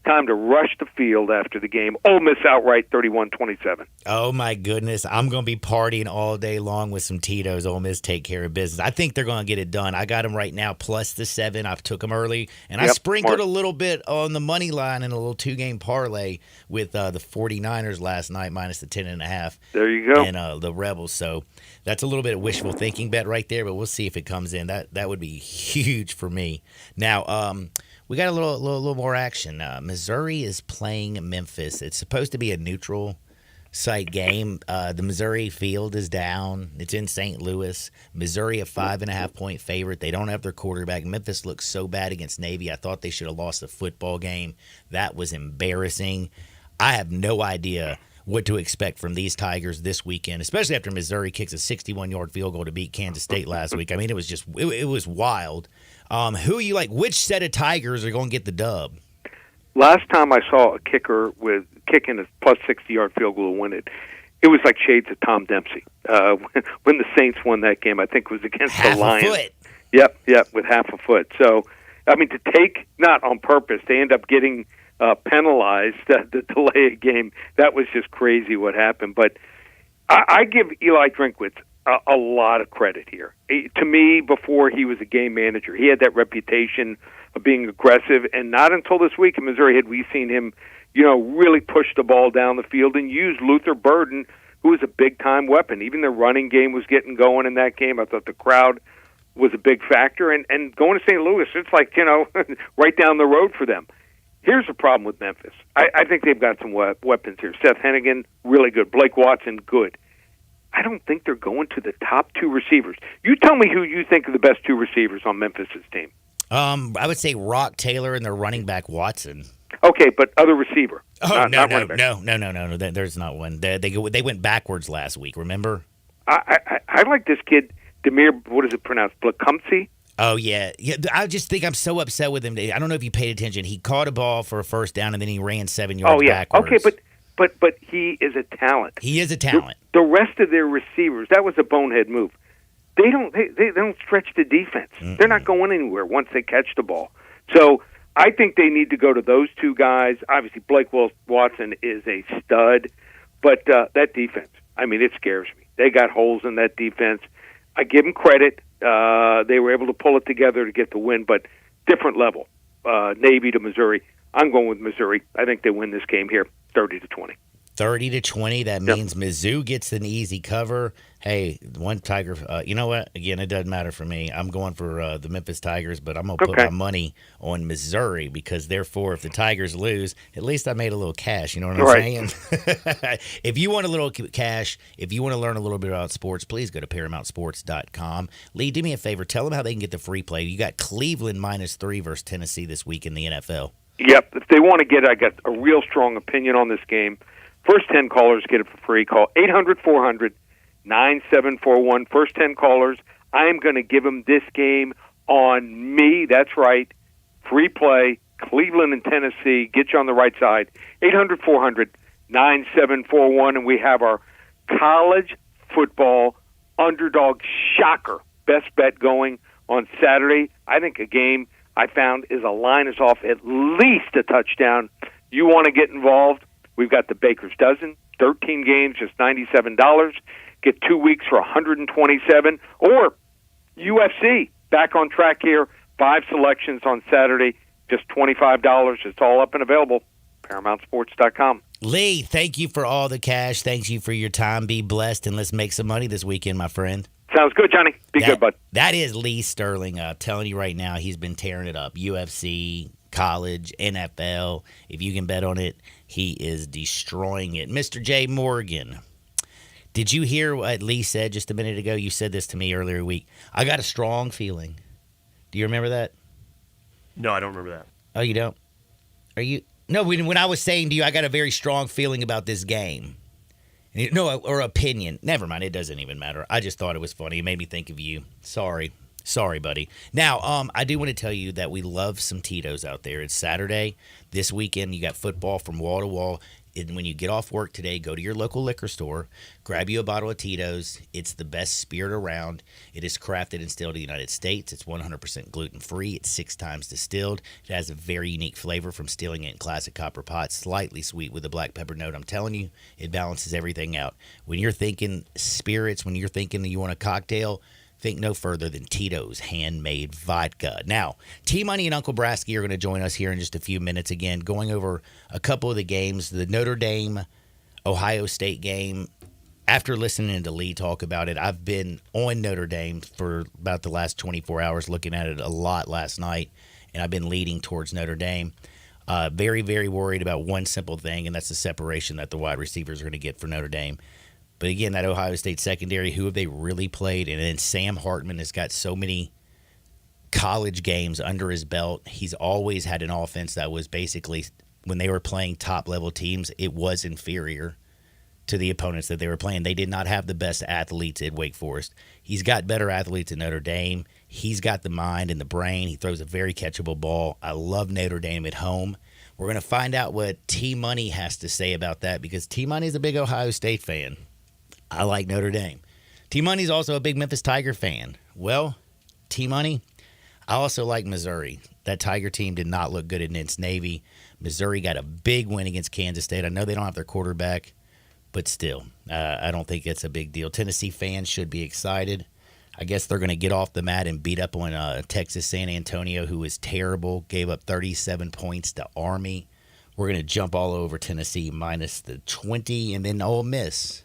time to rush the field after the game. Ole Miss outright, 31-27. Oh, my goodness. I'm going to be partying all day long with some Tito's. Ole Miss take care of business. I think they're going to get it done. I got them right now plus the 7. I took them early. And I sprinkled a little bit on the money line in a little 2-game parlay with the 49ers last night minus the 10.5. There you go. And the Rebels. So that's a little bit of wishful thinking bet right there, but we'll see if it comes in. That would be huge for me. Now, we got a little more action. Missouri is playing Memphis. It's supposed to be a neutral site game. The Missouri field is down. It's in St. Louis. Missouri a 5.5-point favorite. They don't have their quarterback. Memphis looks so bad against Navy. I thought they should have lost the football game. That was embarrassing. I have no idea what to expect from these Tigers this weekend, especially after Missouri kicks a 61-yard field goal to beat Kansas State last week. I mean, it was just it was wild. Who you like? Which set of Tigers are going to get the dub? Last time I saw a kicker with kicking a plus 60-yard field goal to win it, it was like shades of Tom Dempsey. When the Saints won that game, I think it was against the Lions. Half a foot. Yep, with half a foot. So, I mean, to take, not on purpose, they end up getting penalized to delay a game. That was just crazy what happened. But I give Eli Drinkwitz a lot of credit here. To me, before he was a game manager, he had that reputation of being aggressive, and not until this week in Missouri had we seen him, really push the ball down the field and use Luther Burden, who was a big-time weapon. Even the running game was getting going in that game. I thought the crowd was a big factor. And going to St. Louis, it's like, right down the road for them. Here's the problem with Memphis. I think they've got some weapons here. Seth Hennigan, really good. Blake Watson, good. I don't think they're going to the top two receivers. You tell me who you think are the best two receivers on Memphis's team. I would say Rock Taylor and their running back Watson. Okay, but other receiver. Oh, not no. There's not one. They went backwards last week, remember? I like this kid, Demir, what is it pronounced, Blakumsey? Oh, yeah. I just think I'm so upset with him. I don't know if you paid attention. He caught a ball for a first down, and then he ran 7 yards backwards. Okay, but he is a talent. He is a talent. The rest of their receivers, that was a bonehead move. They don't stretch the defense. Mm-mm. They're not going anywhere once they catch the ball. So I think they need to go to those two guys. Obviously, Blake Watson is a stud, but that defense, I mean, it scares me. They got holes in that defense. I give them credit. They were able to pull it together to get the win, but different level. Navy to Missouri. I'm going with Missouri. I think they win this game here, 30-20. 30-20. That means Mizzou gets an easy cover. Hey, one Tiger. You know what? Again, it doesn't matter for me. I'm going for the Memphis Tigers, but I'm going to put my money on Missouri because, therefore, if the Tigers lose, at least I made a little cash. You know what I'm saying? If you want a little cash, if you want to learn a little bit about sports, please go to ParamountSports.com. Lee, do me a favor. Tell them how they can get the free play. You got Cleveland -3 versus Tennessee this week in the NFL. Yep. If they want to get, I got a real strong opinion on this game. First 10 callers get it for free. Call 800-400-9741. First 10 callers, I am going to give them this game on me. That's right. Free play, Cleveland and Tennessee. Get you on the right side. 800-400-9741. And we have our college football underdog shocker best bet going on Saturday. I think a game I found is a line is off at least a touchdown. You want to get involved? We've got the Baker's Dozen, 13 games, just $97. Get 2 weeks for $127. Or UFC, back on track here, 5 selections on Saturday, just $25. It's all up and available. ParamountSports.com. Lee, thank you for all the cash. Thank you for your time. Be blessed, and let's make some money this weekend, my friend. Sounds good, Johnny. Be good, bud. That is Lee Sterling. I'm telling you right now, he's been tearing it up. UFC, college, NFL. If you can bet on it, he is destroying it. Mr. J. Morgan, did you hear what Lee said just a minute ago? You said this to me earlier week. I got a strong feeling. Do you remember that? No, I don't remember that. Oh, you don't? Are you? No, when I was saying to you, I got a very strong feeling about this game. No, or opinion. Never mind. It doesn't even matter. I just thought it was funny. It made me think of you. Sorry, buddy. Now, I do want to tell you that we love some Tito's out there. It's Saturday. This weekend, you got football from wall to wall. And when you get off work today, go to your local liquor store, grab you a bottle of Tito's. It's the best spirit around. It is crafted and distilled in the United States. It's 100% gluten-free. It's 6 times distilled. It has a very unique flavor from stilling it in classic copper pots, slightly sweet with a black pepper note. I'm telling you, it balances everything out. When you're thinking spirits, when you're thinking that you want a cocktail, think no further than Tito's Handmade Vodka. Now, T-Money and Uncle Brasky are going to join us here in just a few minutes again, going over a couple of the games, the Notre Dame-Ohio State game. After listening to Lee talk about it, I've been on Notre Dame for about the last 24 hours, looking at it a lot last night, and I've been leading towards Notre Dame. Very, very worried about one simple thing, and that's the separation that the wide receivers are going to get for Notre Dame. But again, that Ohio State secondary, who have they really played? And then Sam Hartman has got so many college games under his belt. He's always had an offense that was basically, when they were playing top-level teams, it was inferior. to the opponents that they were playing. They did not have the best athletes at Wake Forest. He's got better athletes at Notre Dame. He's got the mind and the brain. He throws a very catchable ball. I love Notre Dame at home. We're going to find out what T-Money has to say about that because T-Money is a big Ohio State fan. I like Notre Dame. T-Money's also a big Memphis Tiger fan. Well, T-Money, I also like Missouri. That Tiger team did not look good at Nint's Navy. Missouri got a big win against Kansas State. I know they don't have their quarterback, but still, I don't think it's a big deal. Tennessee fans should be excited. I guess they're going to get off the mat and beat up on Texas San Antonio, who is terrible, gave up 37 points to Army. We're going to jump all over Tennessee minus the 20, and then Ole Miss.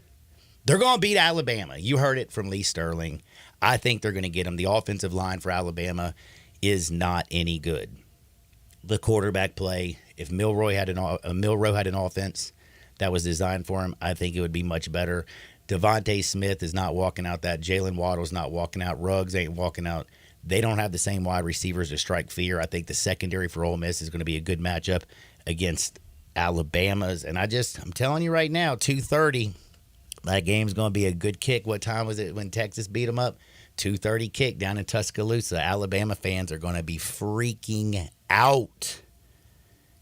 They're going to beat Alabama. You heard it from Lee Sterling. I think they're going to get them. The offensive line for Alabama is not any good. The quarterback play, if Milroe had an offense that was designed for him, I think it would be much better. Devontae Smith is not walking out that. Jalen Waddle's not walking out. Ruggs ain't walking out. They don't have the same wide receivers to strike fear. I think the secondary for Ole Miss is going to be a good matchup against Alabama's. And I'm telling you right now, 2:30, that game's going to be a good kick. What time was it when Texas beat them up? 2:30 kick down in Tuscaloosa. Alabama fans are going to be freaking out.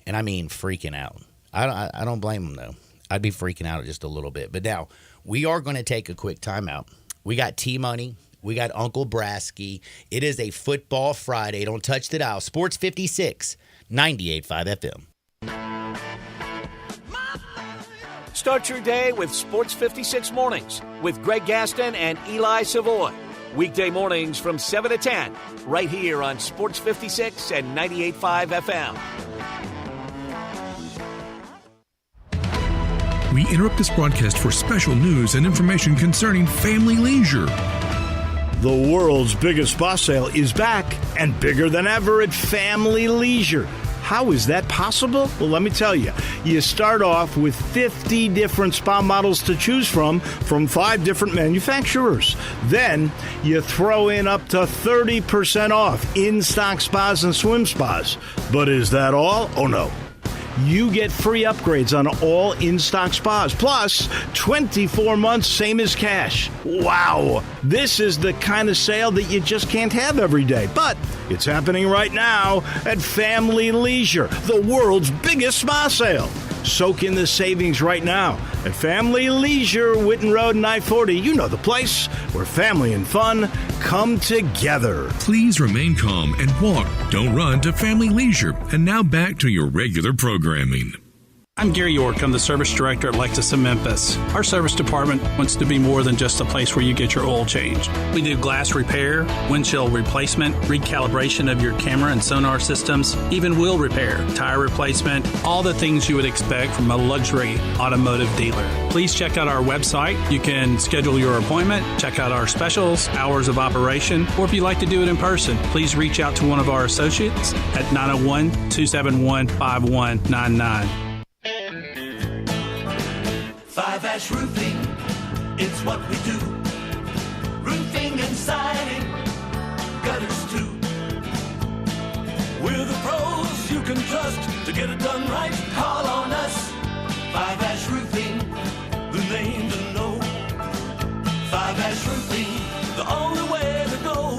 And I mean freaking out. I don't blame them, though. I'd be freaking out just a little bit. But now, we are going to take a quick timeout. We got T-Money. We got Uncle Brasky. It is a Football Friday. Don't touch the dial. Sports 56, 98.5 FM. Start your day with Sports 56 Mornings with Greg Gaston and Eli Savoy. Weekday mornings from 7 to 10, right here on Sports 56 and 98.5 FM. We interrupt this broadcast for special news and information concerning family leisure. The world's biggest spa sale is back and bigger than ever at Family Leisure. How is that possible? Well, let me tell you. You start off with 50 different spa models to choose from 5 different manufacturers. Then you throw in up to 30% off in-stock spas and swim spas. But is that all? Oh, no. You get free upgrades on all in-stock spas, plus 24 months, same as cash. Wow! This is the kind of sale that you just can't have every day. But it's happening right now at Family Leisure, the world's biggest spa sale. Soak in the savings right now at Family Leisure, Witten Road and I-40. You know the place where family and fun come together. Please remain calm and walk. Don't run to Family Leisure. And now back to your regular programming. I'm Gary York. I'm the service director at Lexus of Memphis. Our service department wants to be more than just a place where you get your oil changed. We do glass repair, windshield replacement, recalibration of your camera and sonar systems, even wheel repair, tire replacement, all the things you would expect from a luxury automotive dealer. Please check out our website. You can schedule your appointment, check out our specials, hours of operation, or if you'd like to do it in person, please reach out to one of our associates at 901-271-5199. 5-Ash Roofing, it's what we do. Roofing and siding, gutters too. We're the pros you can trust to get it done right. Call on us. 5-Ash Roofing, the name to know. 5-Ash Roofing, the only way to go.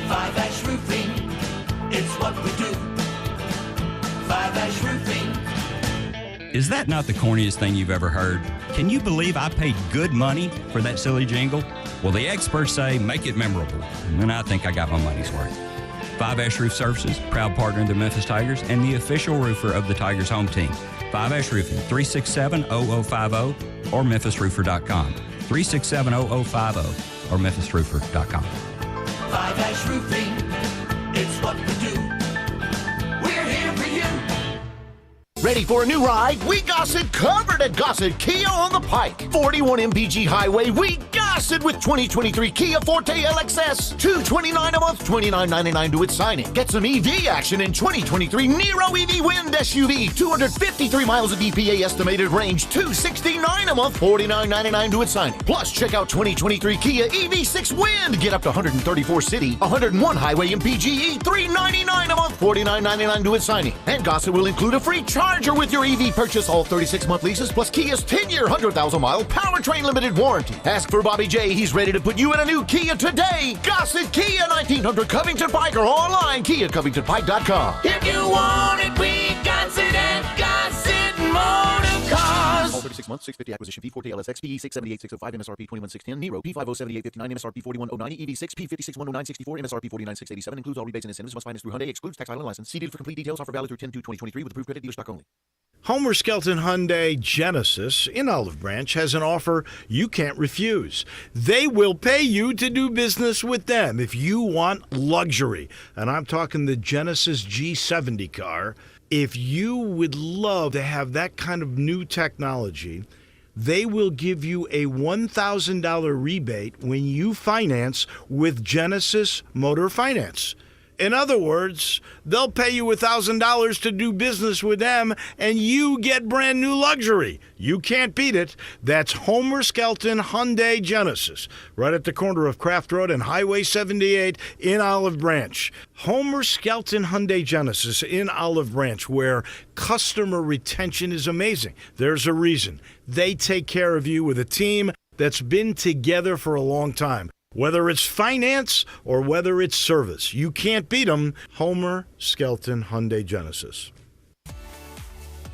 5-Ash Roofing, it's what we do. 5-Ash Roofing. Is that not the corniest thing you've ever heard? Can you believe I paid good money for that silly jingle? Well, the experts say make it memorable, and I think I got my money's worth. 5-Ash Roof Services, proud partner of the Memphis Tigers and the official roofer of the Tigers home team. 5-Ash Roofing, 367-0050 or memphisroofer.com. 367-0050 or memphisroofer.com. 5-Ash Roofing, it's what we do. We're here for you. Ready for a new ride? We got it covered at Gossett Kia on the Pike. 41 MPG Highway, we got it with 2023 Kia Forte LXS. $229 a month, $29.99 to its signing. Get some EV action in 2023 Nero EV Wind SUV. 253 miles of EPA estimated range, $269 a month, $49.99 to its signing. Plus, check out 2023 Kia EV6 Wind. Get up to 134 city, 101 highway MPGE, $399 a month, $49.99 to its signing. And Gossett will include a free charge larger with your EV purchase. All 36-month leases plus Kia's 10-year, 100,000-mile powertrain limited warranty. Ask for Bobby J. He's ready to put you in a new Kia today. Gossett Kia, 1900 Covington Pike, or online, KiaCovingtonPike.com. If you want it, we got it at Gossett Motor Cars. All 36 months, 650 acquisition fee, Forte LSX, PE 678605, MSRP 21610, Nero P507859, MSRP 41090, EV6 P5610964, MSRP 49687, includes all rebates and incentives, must finance through Hyundai, excludes tax, title, and license. See deal for complete details. Offer valid through 10/2/2023 with approved credit dealer stock only. Homer Skelton Hyundai Genesis in Olive Branch has an offer you can't refuse. They will pay you to do business with them if you want luxury. And I'm talking the Genesis G70 car. If you would love to have that kind of new technology, they will give you a $1,000 rebate when you finance with Genesis Motor Finance. In other words, they'll pay you $1,000 to do business with them, and you get brand new luxury. You can't beat it. That's Homer Skelton Hyundai Genesis, right at the corner of Craft Road and Highway 78 in Olive Branch. Homer Skelton Hyundai Genesis in Olive Branch, where customer retention is amazing. There's a reason. They take care of you with a team that's been together for a long time. Whether it's finance or whether it's service, you can't beat them. Homer Skelton Hyundai Genesis.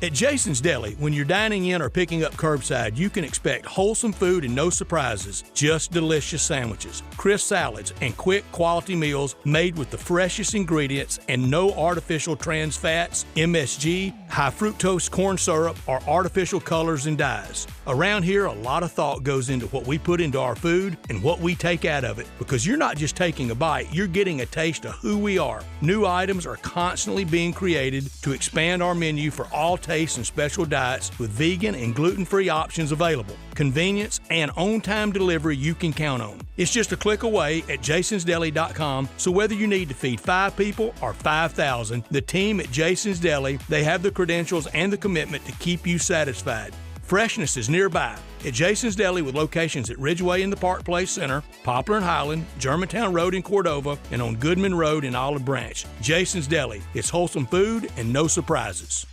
At Jason's Deli, when you're dining in or picking up curbside, you can expect wholesome food and no surprises, just delicious sandwiches, crisp salads, and quick quality meals made with the freshest ingredients and no artificial trans fats, MSG, high fructose corn syrup, or artificial colors and dyes. Around here, a lot of thought goes into what we put into our food and what we take out of it, because you're not just taking a bite, you're getting a taste of who we are. New items are constantly being created to expand our menu for all tastes and special diets with vegan and gluten-free options available. Convenience and on-time delivery you can count on. It's just a click away at jasonsdeli.com, so whether you need to feed 5 people or 5,000, the team at Jason's Deli, they have the credentials and the commitment to keep you satisfied. Freshness is nearby at Jason's Deli with locations at Ridgeway in the Park Place Center, Poplar and Highland, Germantown Road in Cordova, and on Goodman Road in Olive Branch. Jason's Deli. It's wholesome food and no surprises.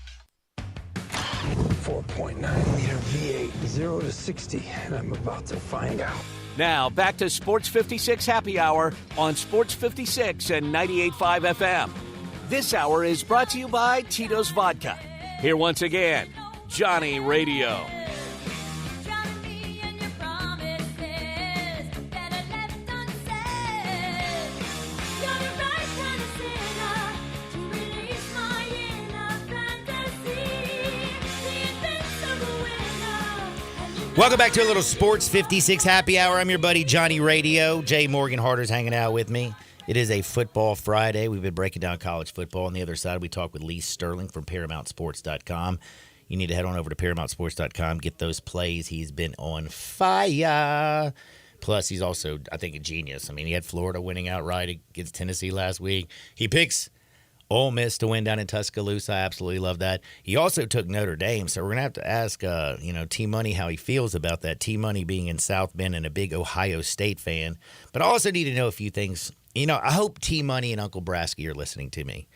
4.9 liter V8, 0 to 60, and I'm about to find out. Now, back to Sports 56 Happy Hour on Sports 56 and 98.5 FM. This hour is brought to you by Tito's Vodka. Here once again, Johnny Radio. Welcome back to a little Sports 56 Happy Hour. I'm your buddy Johnny Radio. Jay Morgan Harder's hanging out with me. It is a football Friday. We've been breaking down college football. On the other side, we talk with Lee Sterling from ParamountSports.com. You need to head on over to ParamountSports.com, get those plays. He's been on fire. Plus, he's also, I think, a genius. I mean, he had Florida winning outright against Tennessee last week. He picks Ole Miss to win down in Tuscaloosa. I absolutely love that. He also took Notre Dame, so we're going to have to ask, T-Money how he feels about that. T-Money being in South Bend and a big Ohio State fan. But I also need to know a few things. I hope T-Money and Uncle Brasky are listening to me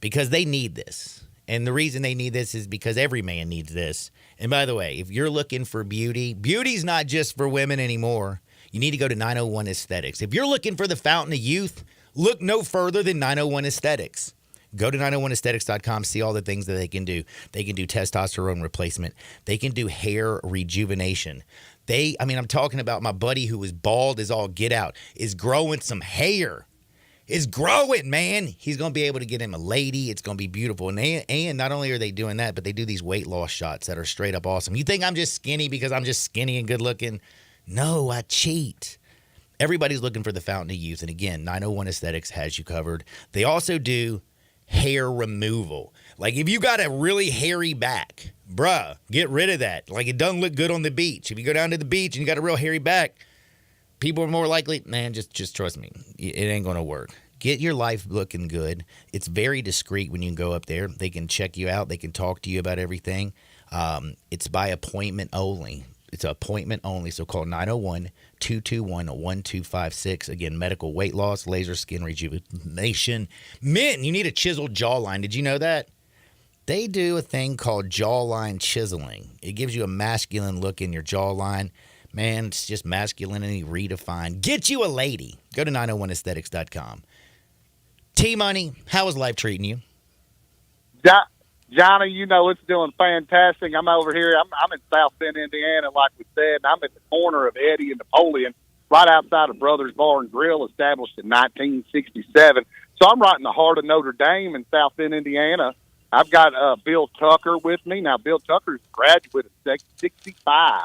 because they need this. And the reason they need this is because every man needs this. And by the way, if you're looking for beauty, beauty's not just for women anymore. You need to go to 901 Aesthetics. If you're looking for the fountain of youth, look no further than 901 Aesthetics. Go to 901aesthetics.com, see all the things that they can do. They can do testosterone replacement. They can do hair rejuvenation. I'm talking about my buddy who was bald as all get out, is growing some hair. Is growing, man. He's going to be able to get him a lady. It's going to be beautiful. And not only are they doing that, but they do these weight loss shots that are straight up awesome. You think I'm just skinny because I'm just skinny and good looking? No, I cheat. Everybody's looking for the fountain of youth. And again, 901 Aesthetics has you covered. They also do hair removal. Like if you got a really hairy back, bruh, get rid of that. Like it doesn't look good on the beach. If you go down to the beach and you got a real hairy back, people are more likely, man, just trust me. It ain't going to work. Get your life looking good. It's very discreet when you go up there. They can check you out. They can talk to you about everything. It's by appointment only. It's appointment only, so call 901-221-1256. Again, medical weight loss, laser skin rejuvenation. Men, you need a chiseled jawline. Did you know that? They do a thing called jawline chiseling. It gives you a masculine look in your jawline. Man, it's just masculinity redefined. Get you a lady. Go to 901aesthetics.com. T-Money, how is life treating you? Johnny, you know it's doing fantastic. I'm over here. I'm in South Bend, Indiana, like we said, and I'm at the corner of Eddie and Napoleon, right outside of Brothers Bar and Grill, established in 1967. So I'm right in the heart of Notre Dame in South Bend, Indiana. I've got Bill Tucker with me. Now, Bill Tucker's a graduate of 65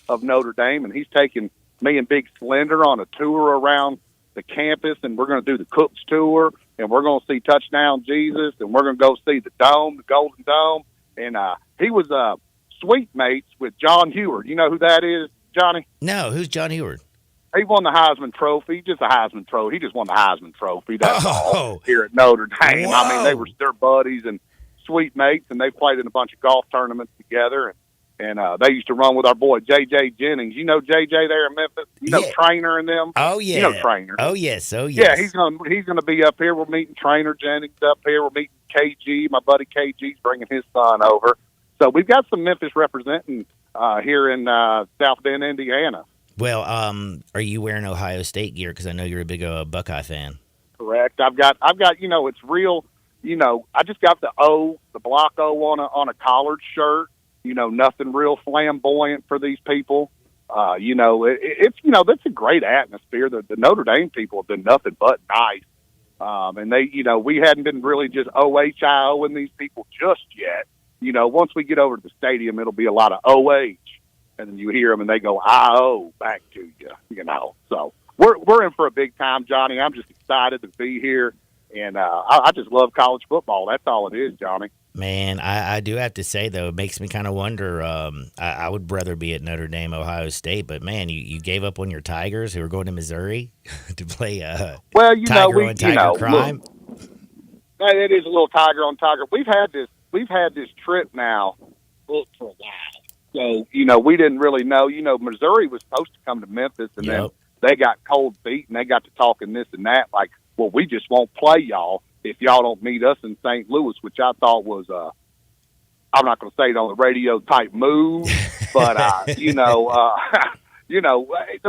of Notre Dame, and he's taking me and Big Slender on a tour around the campus, and we're going to do the Cooks tour, and we're going to see Touchdown Jesus, and we're going to go see the Dome, the Golden Dome. And he was suite mates with John Heward. You know who that is, Johnny? No, who's John Heward? He won the Heisman Trophy, just a Heisman Trophy. He just won the Heisman Trophy. That's all here at Notre Dame. Whoa. I mean, they're buddies and suite mates, and they played in a bunch of golf tournaments together. And they used to run with our boy J.J. Jennings. You know J.J. there in Memphis? You know Trainer and them? Oh, yeah. You know Trainer. Oh, yes. Oh, yes. Yeah, he's gonna be up here. We're meeting Trainer Jennings up here. We're meeting KG. My buddy KG's bringing his son over. So we've got some Memphis representing here in South Bend, Indiana. Well, are you wearing Ohio State gear? Because I know you're a big Buckeye fan. Correct. I've got. It's real. I just got the block O on a collared shirt. Nothing real flamboyant for these people. That's a great atmosphere. The Notre Dame people have been nothing but nice. And we hadn't been really just OHIOing these people just yet. Once we get over to the stadium, it'll be a lot of OH. And then you hear them and they go IO back to you, So we're in for a big time, Johnny. I'm just excited to be here. And I just love college football. That's all it is, Johnny. Man, I do have to say, though, it makes me kind of wonder. I would rather be at Notre Dame, Ohio State, but, man, you gave up on your Tigers who are going to Missouri to play Tiger on Tiger crime? Look, it is a little Tiger on Tiger. We've had this trip now booked for a while. So, we didn't really know. Missouri was supposed to come to Memphis, and then they got cold feet, and they got to talking this and that, like, well, we just won't play y'all if y'all don't meet us in St. Louis, which I thought was, I'm not going to say it on the radio type move, but, the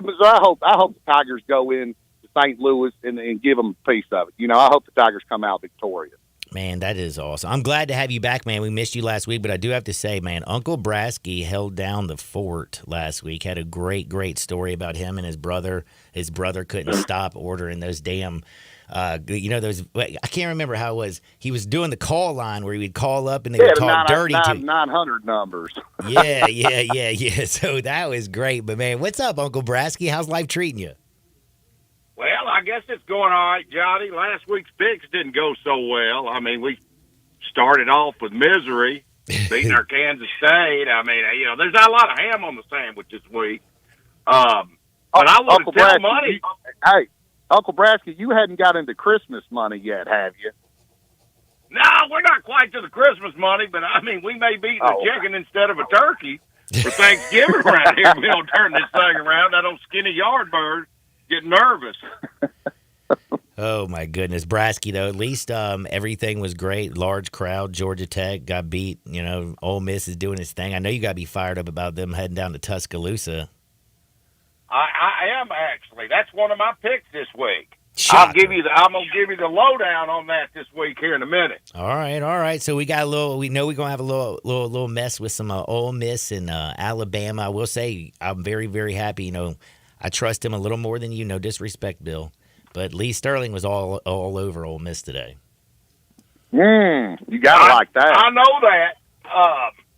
Missouri, I hope the Tigers go in to St. Louis and give them a piece of it. I hope the Tigers come out victorious. Man, that is awesome. I'm glad to have you back, man. We missed you last week, but I do have to say, man, Uncle Brasky held down the fort last week. Had a great, great story about him and his brother. His brother couldn't stop ordering those damn those. I can't remember how it was. He was doing the call line where he would call up and they would talk dirty to 900 numbers. Yeah. So that was great. But man, what's up, Uncle Brasky? How's life treating you? Well, I guess it's going all right, Johnny. Last week's picks didn't go so well. I mean, we started off with misery, beating our Kansas State. I mean, there's not a lot of ham on the sandwich this week. But I want to tell money. Hey. Uncle Brasky, you hadn't got into Christmas money yet, have you? No, we're not quite to the Christmas money, but, I mean, we may be eating a chicken instead of a turkey for Thanksgiving around here. We don't turn this thing around. That old skinny yard bird get nervous. Oh, my goodness. Brasky, though, at least everything was great. Large crowd. Georgia Tech got beat. Ole Miss is doing its thing. I know you got to be fired up about them heading down to Tuscaloosa. I am actually. That's one of my picks this week. Shocker. I'm gonna give you the lowdown on that this week here in a minute. All right. So we got a little. We know we're gonna have a little mess with some Ole Miss and Alabama. I will say I'm very, very happy. I trust him a little more than you. No disrespect, Bill, but Lee Sterling was all over Ole Miss today. You gotta like that. I know that.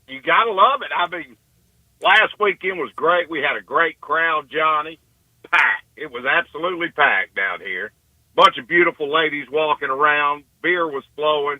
You gotta love it. I mean. Last weekend was great. We had a great crowd, Johnny. Packed. It was absolutely packed down here. Bunch of beautiful ladies walking around. Beer was flowing,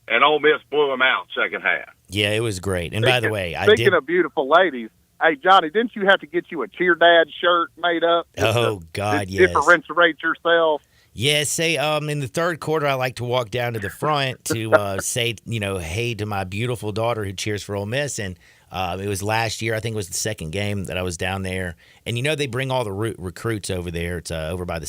and Ole Miss blew them out second half. Yeah, it was great. And by the way, speaking of beautiful ladies, hey, Johnny, didn't you have to get you a Cheer Dad shirt made up? Oh, God, yes. Differentiate yourself. Yeah, say in the third quarter, I like to walk down to the front to say, hey to my beautiful daughter who cheers for Ole Miss. And it was last year. I think it was the second game that I was down there. And, they bring all the recruits over there. It's over by the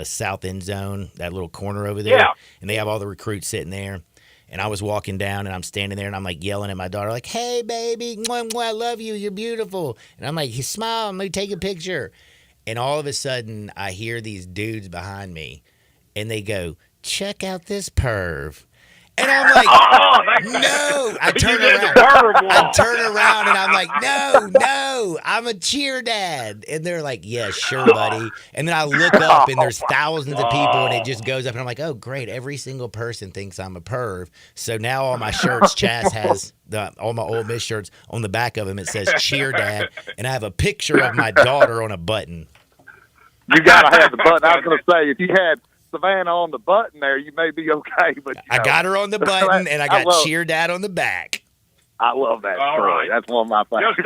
south end zone, that little corner over there. Yeah. And they have all the recruits sitting there. And I was walking down, and I'm standing there, and I'm like yelling at my daughter, like, "Hey, baby, mwah, mwah, I love you. You're beautiful." And I'm like, "Smile, let me take a picture." And all of a sudden, I hear these dudes behind me, and they go, "Check out this perv." And I'm like, no. I turn around, and I'm like, no, I'm a cheer dad. And they're like, yeah, sure, buddy. And then I look up, and there's thousands of people, and it just goes up. And I'm like, oh, great. Every single person thinks I'm a perv. So now all my shirts, Chaz has all my Ole Miss shirts, on the back of them, it says cheer dad. And I have a picture of my daughter on a button. You got to have the button. I was going to say, if you had Savannah on the button there, you may be okay. But I got her on the button, and I got cheer dad on the back. I love that All story. right. That's one of my favorites.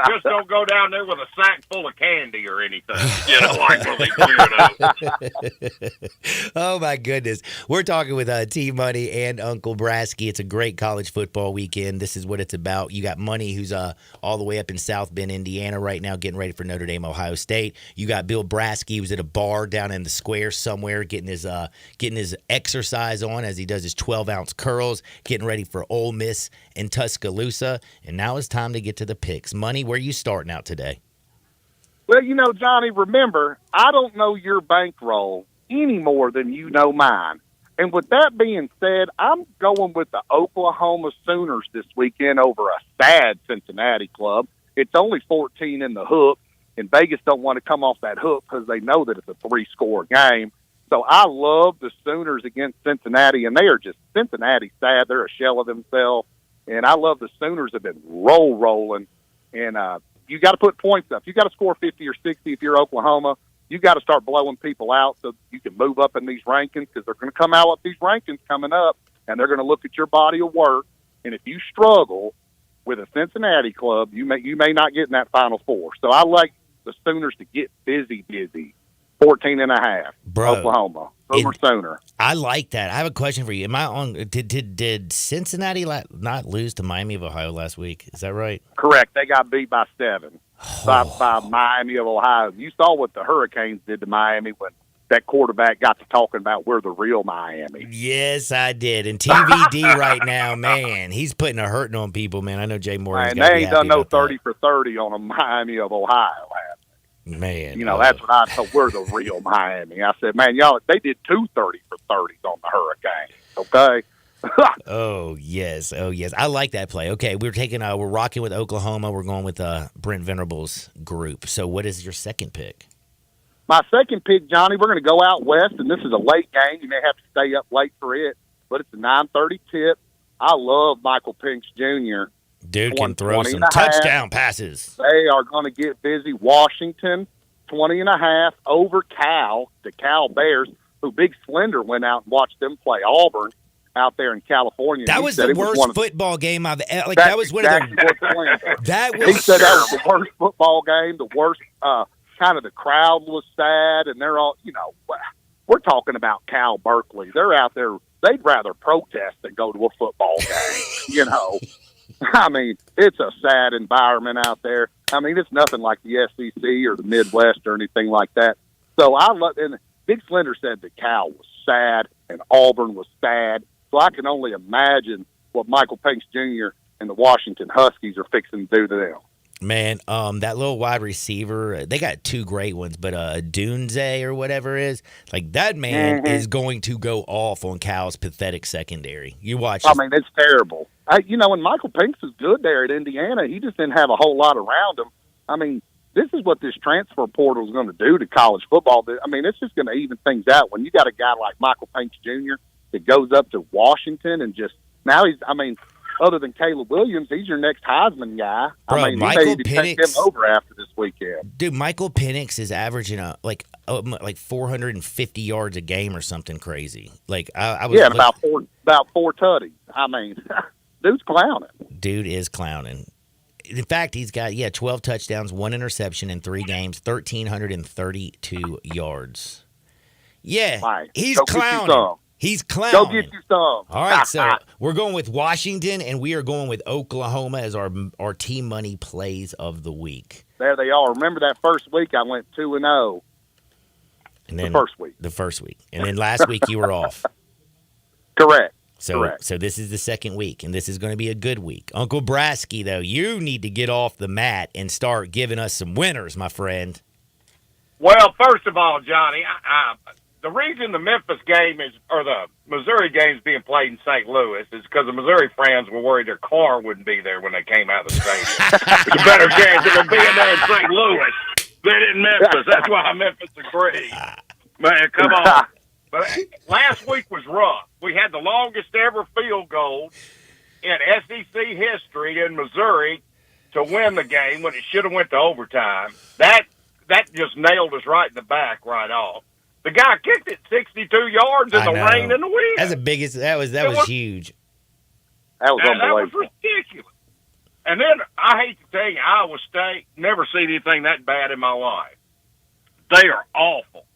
Just don't go down there with a sack full of candy or anything. You know, like when they cheer up. Oh, my goodness. We're talking with T-Money and Uncle Brasky. It's a great college football weekend. This is what it's about. You got Money, who's all the way up in South Bend, Indiana right now, getting ready for Notre Dame, Ohio State. You got Bill Brasky, who's at a bar down in the square somewhere, getting his exercise on as he does his 12-ounce curls, getting ready for Ole Miss and Tuscaloosa. And now it's time to get to the picks. Money, where you starting out today? Well, Johnny, remember, I don't know your bankroll any more than you know mine. And with that being said, I'm going with the Oklahoma Sooners this weekend over a sad Cincinnati club. It's only 14 in the hook, and Vegas don't want to come off that hook because they know that it's a 3-score game. So I love the Sooners against Cincinnati, and they are just Cincinnati sad. They're a shell of themselves. And I love the Sooners have been rolling. And you got to put points up. You got to score 50 or 60 if you're Oklahoma. You got to start blowing people out so you can move up in these rankings, because they're going to come out with these rankings coming up, and they're going to look at your body of work. And if you struggle with a Cincinnati club, you may not get in that Final Four. So I like the Sooners to get busy. 14.5. Bro, Oklahoma. Sooner. I like that. I have a question for you. Am I on? Did Cincinnati not lose to Miami of Ohio last week? Is that right? Correct. They got beat by 7 by Miami of Ohio. You saw what the Hurricanes did to Miami when that quarterback got to talking about we're the real Miami. Yes, I did. And TVD right now, man, he's putting a hurting on people, man. I know Jay Morgan's got to be happy they ain't done no 30 that. for 30 on a Miami of Ohio. Man, that's what I thought. We're the real Miami. I said, man, y'all, they did 2 30 for 30s on the Hurricane. Okay. Oh yes. I like that play. Okay, we're rocking with Oklahoma. We're going with Brent Venables' group. So, what is your second pick? My second pick, Johnny, we're going to go out west, and this is a late game. You may have to stay up late for it, but it's a 9:30 tip. I love Michael Penix Jr. Dude can throw some touchdown passes. They are going to get busy. Washington, 20.5 over Cal, the Cal Bears, who Big Slender went out and watched them play Auburn out there in California. That was the worst football game I've ever. That was one of the. That was. He said that was the worst football game. The worst. Kind of the crowd was sad, and they're all. We're talking about Cal Berkeley. They're out there. They'd rather protest than go to a football game. I mean, it's a sad environment out there. I mean, it's nothing like the SEC or the Midwest or anything like that. So I love, and Big Slender said that Cal was sad and Auburn was sad. So I can only imagine what Michael Penix Jr. and the Washington Huskies are fixing to do to them. Man, that little wide receiver, they got 2 great ones, but Dunze or whatever is, like that man is going to go off on Cal's pathetic secondary. You watch. I mean, it's terrible. And Michael Penix is good there at Indiana. He just didn't have a whole lot around him. I mean, this is what this transfer portal is going to do to college football. I mean, it's just going to even things out when you got a guy like Michael Penix Jr. that goes up to Washington and just now other than Caleb Williams, he's your next Heisman guy. Bro, I mean, Michael he may take him over after this weekend. Dude, Michael Penix is averaging like 450 yards a game or something crazy. Like I was and about four tutties. I mean, dude's clowning. Dude is clowning. In fact, he's got 12 touchdowns, 1 interception in 3 games, 1,332 yards. Yeah, right. He's clowning. He's clowning. Go get you some. All right, so we're going with Washington, and we are going with Oklahoma as our team money plays of the week. There they are. Remember that first week I went 2-0. And then the first week. And then last week you were off. Correct. So this is the second week, and this is going to be a good week. Uncle Brasky, though, you need to get off the mat and start giving us some winners, my friend. Well, first of all, Johnny, the reason the Memphis game or the Missouri game is being played in St. Louis is because the Missouri fans were worried their car wouldn't be there when they came out of the stadium. There's a better chance of them being there in St. Louis than in Memphis. That's why Memphis agreed. Man, come on. But last week was rough. We had the longest ever field goal in SEC history in Missouri to win the game when it should have went to overtime. That just nailed us right in the back right off. The guy kicked it 62 yards in the rain and the wind. That's the biggest. That was huge. That was unbelievable. That was ridiculous. And then I hate to tell you, Iowa State, never seen anything that bad in my life. They are awful.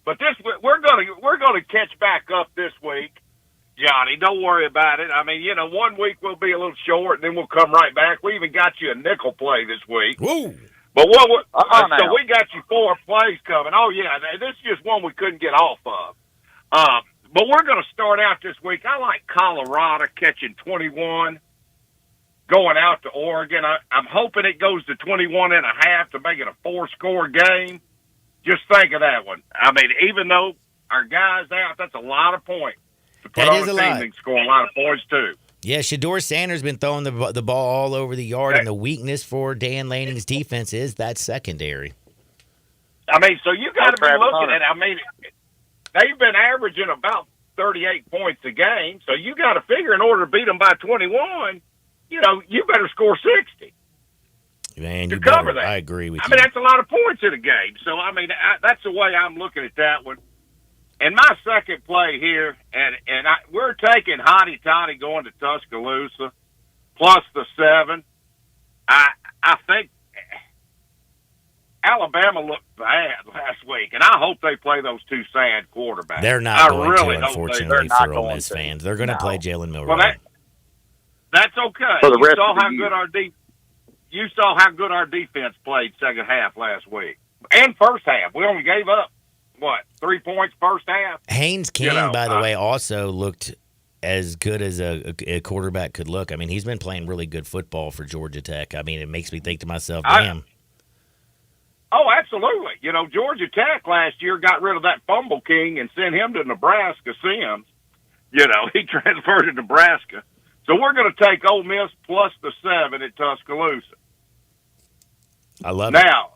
But we're gonna catch back up this week, Johnny. Don't worry about it. I mean, 1 week we'll be a little short, and then we'll come right back. We even got you a nickel play this week. Woo! But so we got you 4 plays coming. Oh yeah, this is just one we couldn't get off of. But we're gonna start out this week. I like Colorado catching 21, going out to Oregon. I'm hoping it goes to 21.5 to make it a 4-score game. Just think of that one. I mean, even though our guy's out, that's a lot of points to put on a team that can score a lot of points, too. Yeah, Shedeur Sanders been throwing the ball all over the yard, and the weakness for Dan Lanning's defense is that secondary. I mean, so you got to be looking at it. I mean, they've been averaging about 38 points a game, so you got to figure in order to beat them by 21, you better score 60. Man, to cover that. I agree with you. I mean, that's a lot of points in a game. So, I mean, that's the way I'm looking at that one. And my second play here, we're taking Hotty Toddy going to Tuscaloosa, plus the 7. I think Alabama looked bad last week, and I hope they play those 2 sad quarterbacks. They're not going to, unfortunately, for Ole Miss fans. They're going to play Jalen Milroe. Well, that's okay. For the rest of the year. You saw how good our defense played second half last week. And first half. We only gave up, 3 points first half? Haynes King, by the way, also looked as good as a quarterback could look. I mean, he's been playing really good football for Georgia Tech. I mean, it makes me think to myself, damn. Oh, absolutely. Georgia Tech last year got rid of that fumble king and sent him to Nebraska, Sims. He transferred to Nebraska. So we're going to take Ole Miss plus the 7 at Tuscaloosa. I love it. Now,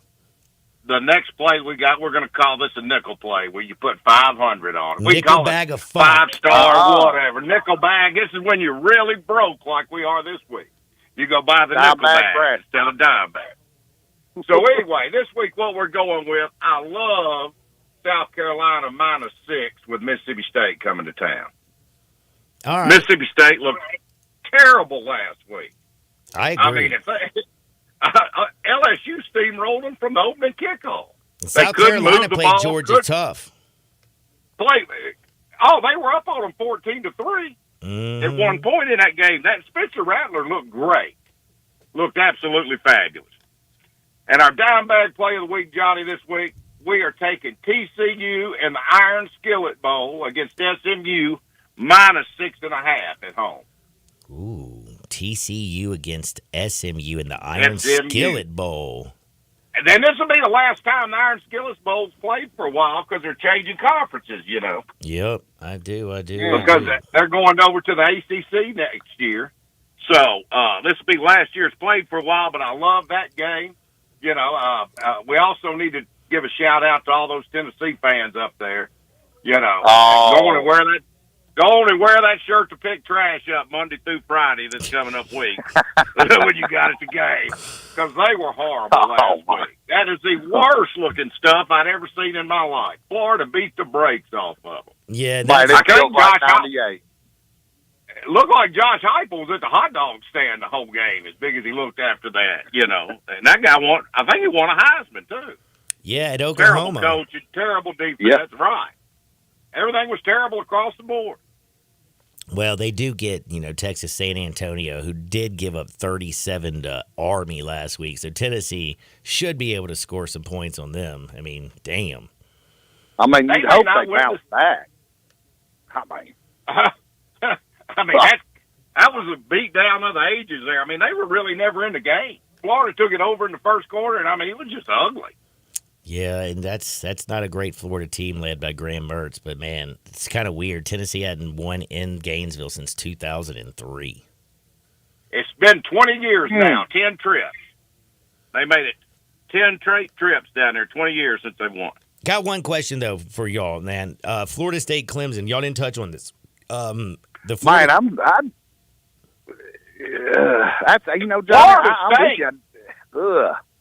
the next play we're going to call this a nickel play where you put 500 on it. We nickel call bag it of fun. 5-star, whatever. Nickel bag. This is when you're really broke like we are this week. You go buy the nickel bag instead of dime bag. So anyway, this week what we're going with, I love South Carolina -6 with Mississippi State coming to town. All right. Mississippi State looked terrible last week. I agree. I mean, LSU steamrolled them from the opening kickoff. South Carolina played Georgia tough. They were up on them 14-3 at one point in that game. That Spencer Rattler looked great. Looked absolutely fabulous. And our dime bag play of the week, Johnny, this week, we are taking TCU in the Iron Skillet Bowl against SMU -6.5 at home. Ooh, TCU against SMU in the Iron Skillet Bowl. And then this will be the last time the Iron Skillet Bowl's played for a while because they're changing conferences, Yep, I do. Because they're going over to the ACC next year. So this will be last year's played for a while, but I love that game. We also need to give a shout-out to all those Tennessee fans up there. Go and wear that shirt to pick trash up Monday through Friday this coming up week when you got at the game. Because they were horrible last week. That is the worst-looking stuff I'd ever seen in my life. Florida beat the brakes off of them. Yeah, it looked like Josh Heupel was at the hot dog stand the whole game, as big as he looked after that, And that guy I think he won a Heisman, too. Yeah, at Oklahoma. Terrible coach, terrible defense. Yep. That's right. Everything was terrible across the board. Well, they do get, Texas San Antonio, who did give up 37 to Army last week. So Tennessee should be able to score some points on them. I mean, damn. I mean, you'd hope they bounce back. I mean. I mean, that was a beat down of the ages there. I mean, they were really never in the game. Florida took it over in the first quarter, and I mean, it was just ugly. Yeah, and that's not a great Florida team led by Graham Mertz, but man, it's kind of weird. Tennessee hadn't won in Gainesville since 2003. It's been 20 years now, 10 trips. They made it 10 trips down there, 20 years since they won. Got one question though for y'all, man. Florida State, Clemson. Y'all didn't touch on this. The Florida, Man, that's Johnny. Florida I'm with you.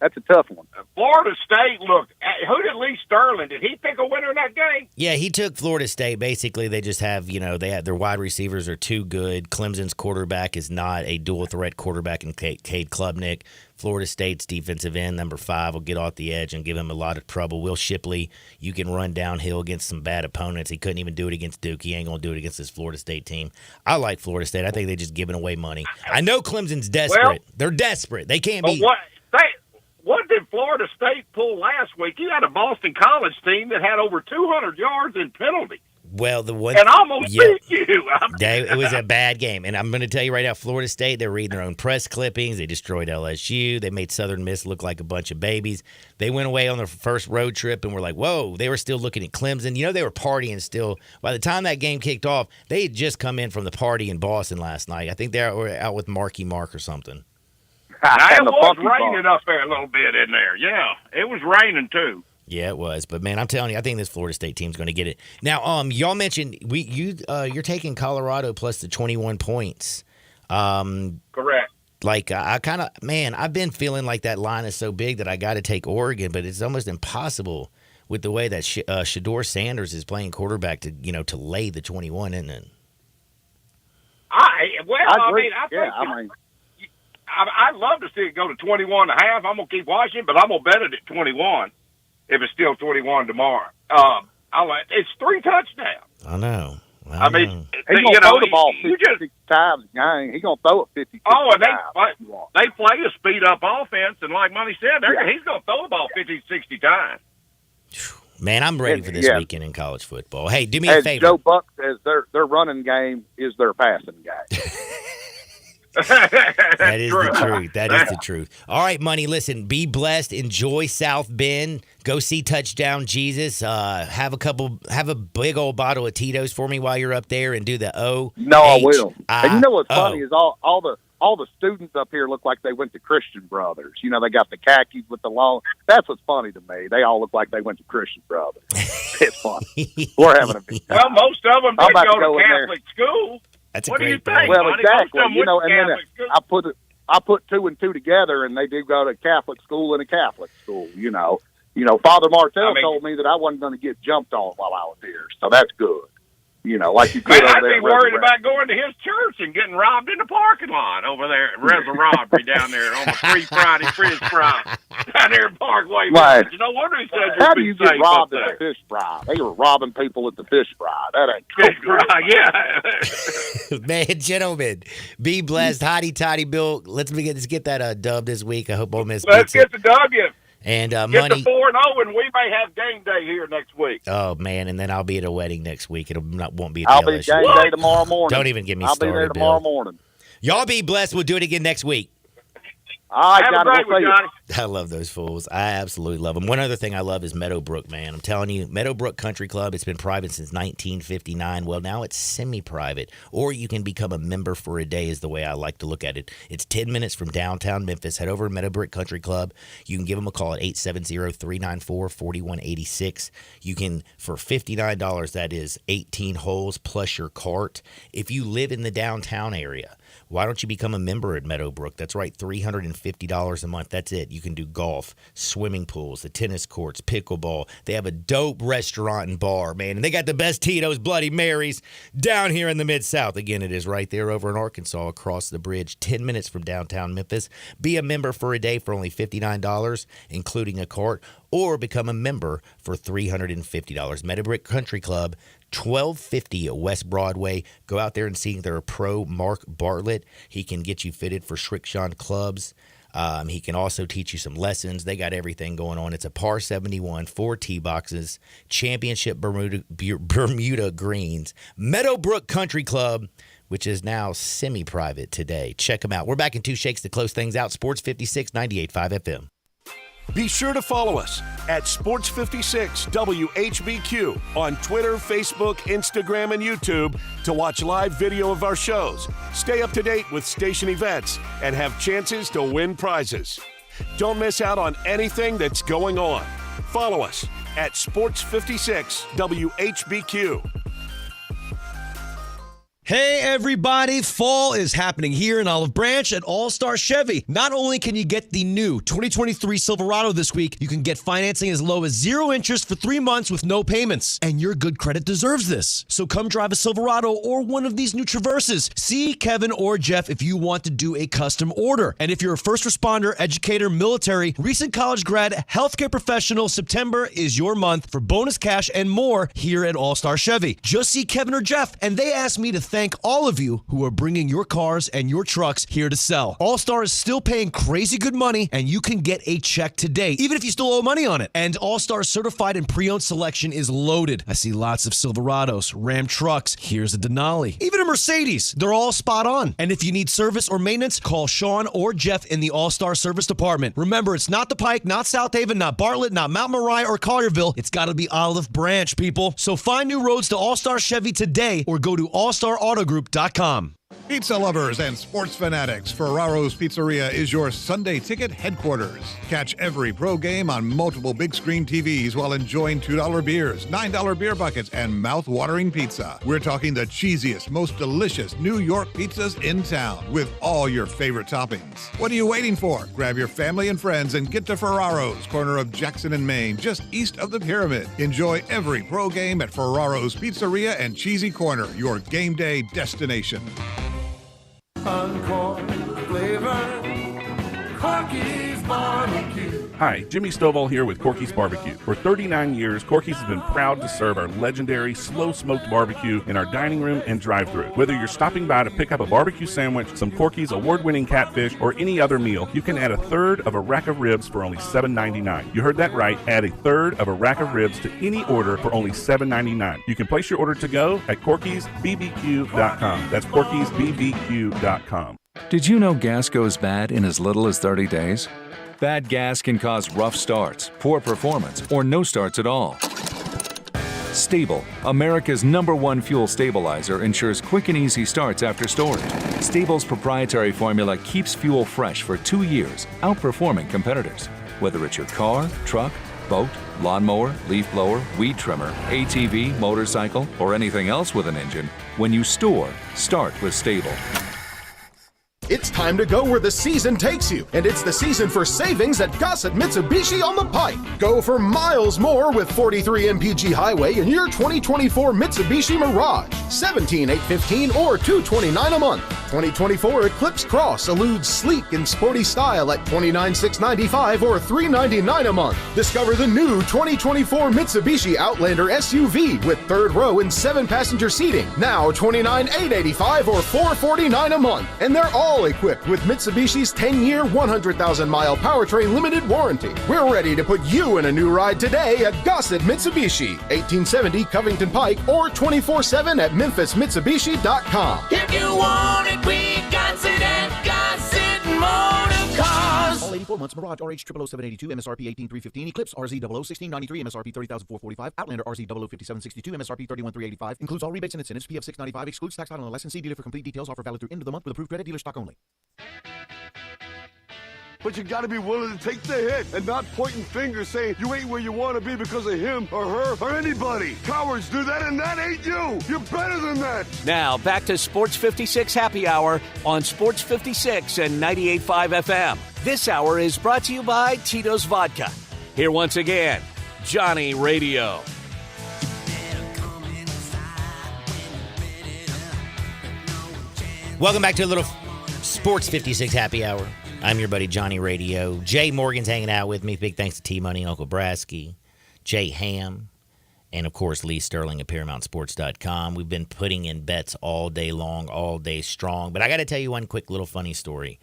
That's a tough one. Florida State, look, who did Lee Sterling? Did he pick a winner in that game? yeah, he took Florida State. Basically, they just have, they have their wide receivers are too good. Clemson's quarterback is not a dual threat quarterback in Cade Klubnik. Florida State's defensive end, number 5, will get off the edge and give him a lot of trouble. Will Shipley, you can run downhill against some bad opponents. He couldn't even do it against Duke. He ain't going to do it against this Florida State team. I like Florida State. I think they're just giving away money. I know Clemson's desperate. Well, they're desperate. They can't But be. what did Florida State pull last week? You had a Boston College team that had over 200 yards in penalties. Well, the one And almost beat you. It was a bad game. And I'm going to tell you right now, Florida State, they're reading their own press clippings. They destroyed LSU. They made Southern Miss look like a bunch of babies. They went away on their first road trip and were like, whoa, they were still looking at Clemson. They were partying still. By the time that game kicked off, they had just come in from the party in Boston last night. I think they were out with Marky Mark or something. It was raining up there a little bit in there. Yeah, it was raining too. Yeah, it was. But, man, I'm telling you, I think this Florida State team's going to get it. Now, y'all mentioned you're taking Colorado plus the 21 points. Correct. Like, I've been feeling like that line is so big that I got to take Oregon, but it's almost impossible with the way that Shedeur Sanders is playing quarterback to lay the 21, isn't it? I'd love to see it go to 21 and a half. I'm going to keep watching, but I'm going to bet it at 21 if it's still 21 tomorrow. It's 3 touchdowns. I know. I mean, he's going to throw the ball 56 times a game. He's going to throw it 56 times. They play a speed-up offense, and like Money said, he's going to throw the ball 50, 60 times. Man, I'm ready for this weekend in college football. Hey, do me a favor. Joe Buck says their running game is their passing game. That is the truth. That is the truth. All right, Money, listen, be blessed. Enjoy South Bend. Go see Touchdown Jesus. Have a big old bottle of Tito's for me while you're up there and do the O. No, I will. And you know what's funny is all the students up here look like they went to Christian Brothers. They got the khakis with the long. That's what's funny to me. They all look like they went to Christian Brothers. It's funny. We're having a big time. Well, most of them did go to Catholic school. That's what a great do you think? Well, Money? exactly. Most of them And went to then Catholic school. I put 2 and 2 together, and they do go to Catholic school and a Catholic school. Father Martell told me that I wasn't going to get jumped on while I was here, so that's good. Like you could. I'd be worried about going to his church and getting robbed in the parking lot over there at Robbery down there on the Free Fry down there at Parkway. Right. No wonder he said how do you get robbed at the fish fry? They were robbing people at the fish fry. That ain't yeah. Man, gentlemen, be blessed. Hotty toddy, Bill. Let's get that dub this week. I hope Ole Miss Let's beats get the W. And Get Money. the 4-0, and we may have game day here next week. Oh man, and then I'll be at a wedding next week. Won't be at I'll the be LSU. game day tomorrow morning. Don't even get me I'll started, be there tomorrow Bill. morning. Y'all be blessed. We'll do it again next week. All right, Have a great one, Johnny. I love those fools. I absolutely love them. One other thing I love is Meadowbrook, man. I'm telling you, Meadowbrook Country Club, it's been private since 1959. Well, now it's semi-private, or you can become a member for a day is the way I like to look at it. It's 10 minutes from downtown Memphis. Head over to Meadowbrook Country Club. You can give them a call at 870-394-4186. You can, for $59, that is 18 holes plus your cart. If you live in the downtown area, why don't you become a member at Meadowbrook? That's right, $350 a month. That's it. You can do golf, swimming pools, the tennis courts, pickleball. They have a dope restaurant and bar, man. And they got the best Tito's Bloody Marys down here in the Mid-South. Again, it is right there over in Arkansas across the bridge, 10 minutes from downtown Memphis. Be a member for a day for only $59, including a cart, or become a member for $350. Meadowbrook Country Club, 1250 West Broadway. Go out there and see their pro, Mark Bartlett. He can get you fitted for Shrikshon clubs. He can also teach you some lessons. They got everything going on. It's a par 71, 4 tee boxes, championship Bermuda greens. Meadowbrook Country Club. which is now semi-private today. Check them out. We're back in 2 shakes to close things out. Sports 56, 98.5 FM. Be sure to follow us at Sports 56 WHBQ on Twitter, Facebook, Instagram, and YouTube to watch live video of our shows, stay up to date with station events, and have chances to win prizes. Don't miss out on anything that's going on. Follow us at Sports 56 WHBQ. Hey everybody, fall is happening here in Olive Branch at All-Star Chevy. Not only can you get the new 2023 Silverado this week, you can get financing as low as 0 interest for 3 months with no payments. And your good credit deserves this. So come drive a Silverado or one of these new Traverses. See Kevin or Jeff if you want to do a custom order. And if you're a first responder, educator, military, recent college grad, healthcare professional, September is your month for bonus cash and more here at All-Star Chevy. Just see Kevin or Jeff, and they asked me to thank all of you who are bringing your cars and your trucks here to sell. All-Star is still paying crazy good money, and you can get a check today, even if you still owe money on it. And All-Star's certified and pre-owned selection is loaded. I see lots of Silverados, Ram trucks, here's a Denali, even a Mercedes. They're all spot on. And if you need service or maintenance, call Sean or Jeff in the All-Star Service Department. Remember, it's not the Pike, not South Haven, not Bartlett, not Mount Moriah or Collierville. It's got to be Olive Branch, people. So find new roads to All-Star Chevy today or go to allstarautogroup.com. Pizza lovers and sports fanatics, Ferraro's Pizzeria is your Sunday ticket headquarters. Catch every pro game on multiple big screen TVs while enjoying $2 beers, $9 beer buckets, and mouth-watering pizza. We're talking the cheesiest, most delicious New York pizzas in town with all your favorite toppings. What are you waiting for? Grab your family and friends and get to Ferraro's, corner of Jackson and Main, just east of the Pyramid. Enjoy every pro game at Ferraro's Pizzeria and Cheesy Corner, your game day destination. Uncorn flavor, Corky's Barbecue. Hi, Jimmy Stovall here with Corky's Barbecue. For 39 years, Corky's has been proud to serve our legendary slow-smoked barbecue in our dining room and drive-thru. Whether you're stopping by to pick up a barbecue sandwich, some Corky's award-winning catfish, or any other meal, you can add a third of a rack of ribs for only $7.99. You heard that right. Add a third of a rack of ribs to any order for only $7.99. You can place your order to go at Corky'sBBQ.com. That's Corky'sBBQ.com. Did you know gas goes bad in as little as 30 days? Bad gas can cause rough starts, poor performance, or no starts at all. Stable, America's #1 fuel stabilizer, ensures quick and easy starts after storage. Stable's proprietary formula keeps fuel fresh for 2 years, outperforming competitors. Whether it's your car, truck, boat, lawnmower, leaf blower, weed trimmer, ATV, motorcycle, or anything else with an engine, when you store, start with Stable. It's time to go where the season takes you, and it's the season for savings at Gossett Mitsubishi on the Pike. Go for miles more with 43 MPG Highway in your 2024 Mitsubishi Mirage. $17,815 or $229 a month. 2024 Eclipse Cross eludes sleek and sporty style at $29,695 or $399 a month. Discover the new 2024 Mitsubishi Outlander SUV with 3rd row and 7-passenger seating. Now $29,885 or $449 a month. And they're all equipped with Mitsubishi's 10-year, 100,000-mile powertrain limited warranty. We're ready to put you in a new ride today at Gossett Mitsubishi, 1870 Covington Pike, or 24/7 at MemphisMitsubishi.com. If you want it, we got it at Gossett Motor Cars. All 84 months, Mirage RH 00782, MSRP 18315, Eclipse RZ 001693, MSRP 30,445, Outlander RZ 005762, MSRP 31,385, includes all rebates and incentives, PF 695, excludes tax title and licensee dealer for complete details, offer valid through end of the month with approved credit, dealer stock only. But you gotta be willing to take the hit and not pointing fingers saying you ain't where you wanna be because of him or her or anybody. Cowards do that and that ain't you. You're better than that. Now, back to Sports 56 Happy Hour on Sports 56 and 98.5 FM. This hour is brought to you by Tito's Vodka. Here once again, Johnny Radio. Welcome back to a little Sports 56 Happy Hour. I'm your buddy Johnny Radio. Jay Morgan's hanging out with me. Big thanks to T-Money and Uncle Brasky, Jay Ham, and of course Lee Sterling at ParamountSports.com. We've been putting in bets all day long, all day strong. But I got to tell you one quick little funny story.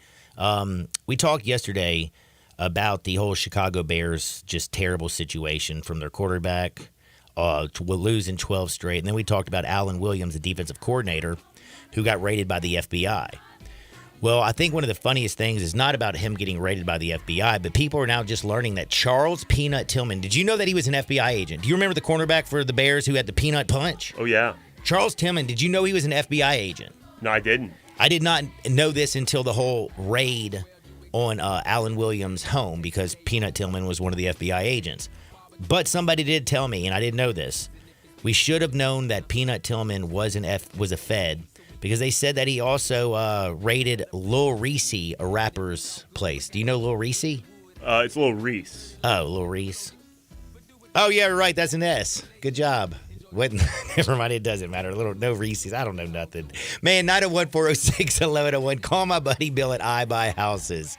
We talked yesterday about the whole Chicago Bears just terrible situation from their quarterback losing 12 straight. And then we talked about Alan Williams, the defensive coordinator, who got raided by the FBI. Well, I think one of the funniest things is not about him getting raided by the FBI, but people are now just learning that Charles Peanut Tillman, did you know that he was an FBI agent? Do you remember the cornerback for the Bears who had the peanut punch? Oh, yeah. Charles Tillman, did you know he was an FBI agent? No, I didn't. I did not know this until the whole raid on Alan Williams' home because Peanut Tillman was one of the FBI agents. But somebody did tell me, and I didn't know this. We should have known that Peanut Tillman was a Fed because they said that he also raided Lil Reese, a rapper's place. Do you know Lil Reese? It's Lil Reese. Oh, Lil Reese. Oh, yeah, right. That's an S. Good job. What? Never mind. It doesn't matter. No Reese's. I don't know nothing. Man, 901-406-1101. Call my buddy Bill at I Buy Houses.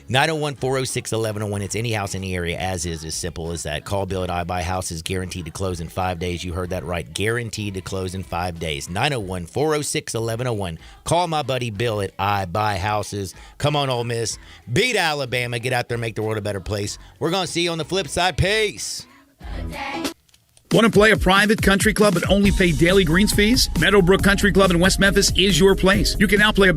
901-406-1101. It's any house in the area, as simple as that. Call Bill at I Buy Houses, guaranteed to close in 5 days. You heard that right. Guaranteed to close in 5 days. 901-406-1101. Call my buddy Bill at I Buy Houses. Come on, Ole Miss. Beat Alabama. Get out there, make the world a better place. We're going to see you on the flip side. Peace. Want to play a private country club but only pay daily greens fees? Meadowbrook Country Club in West Memphis is your place. You can now play a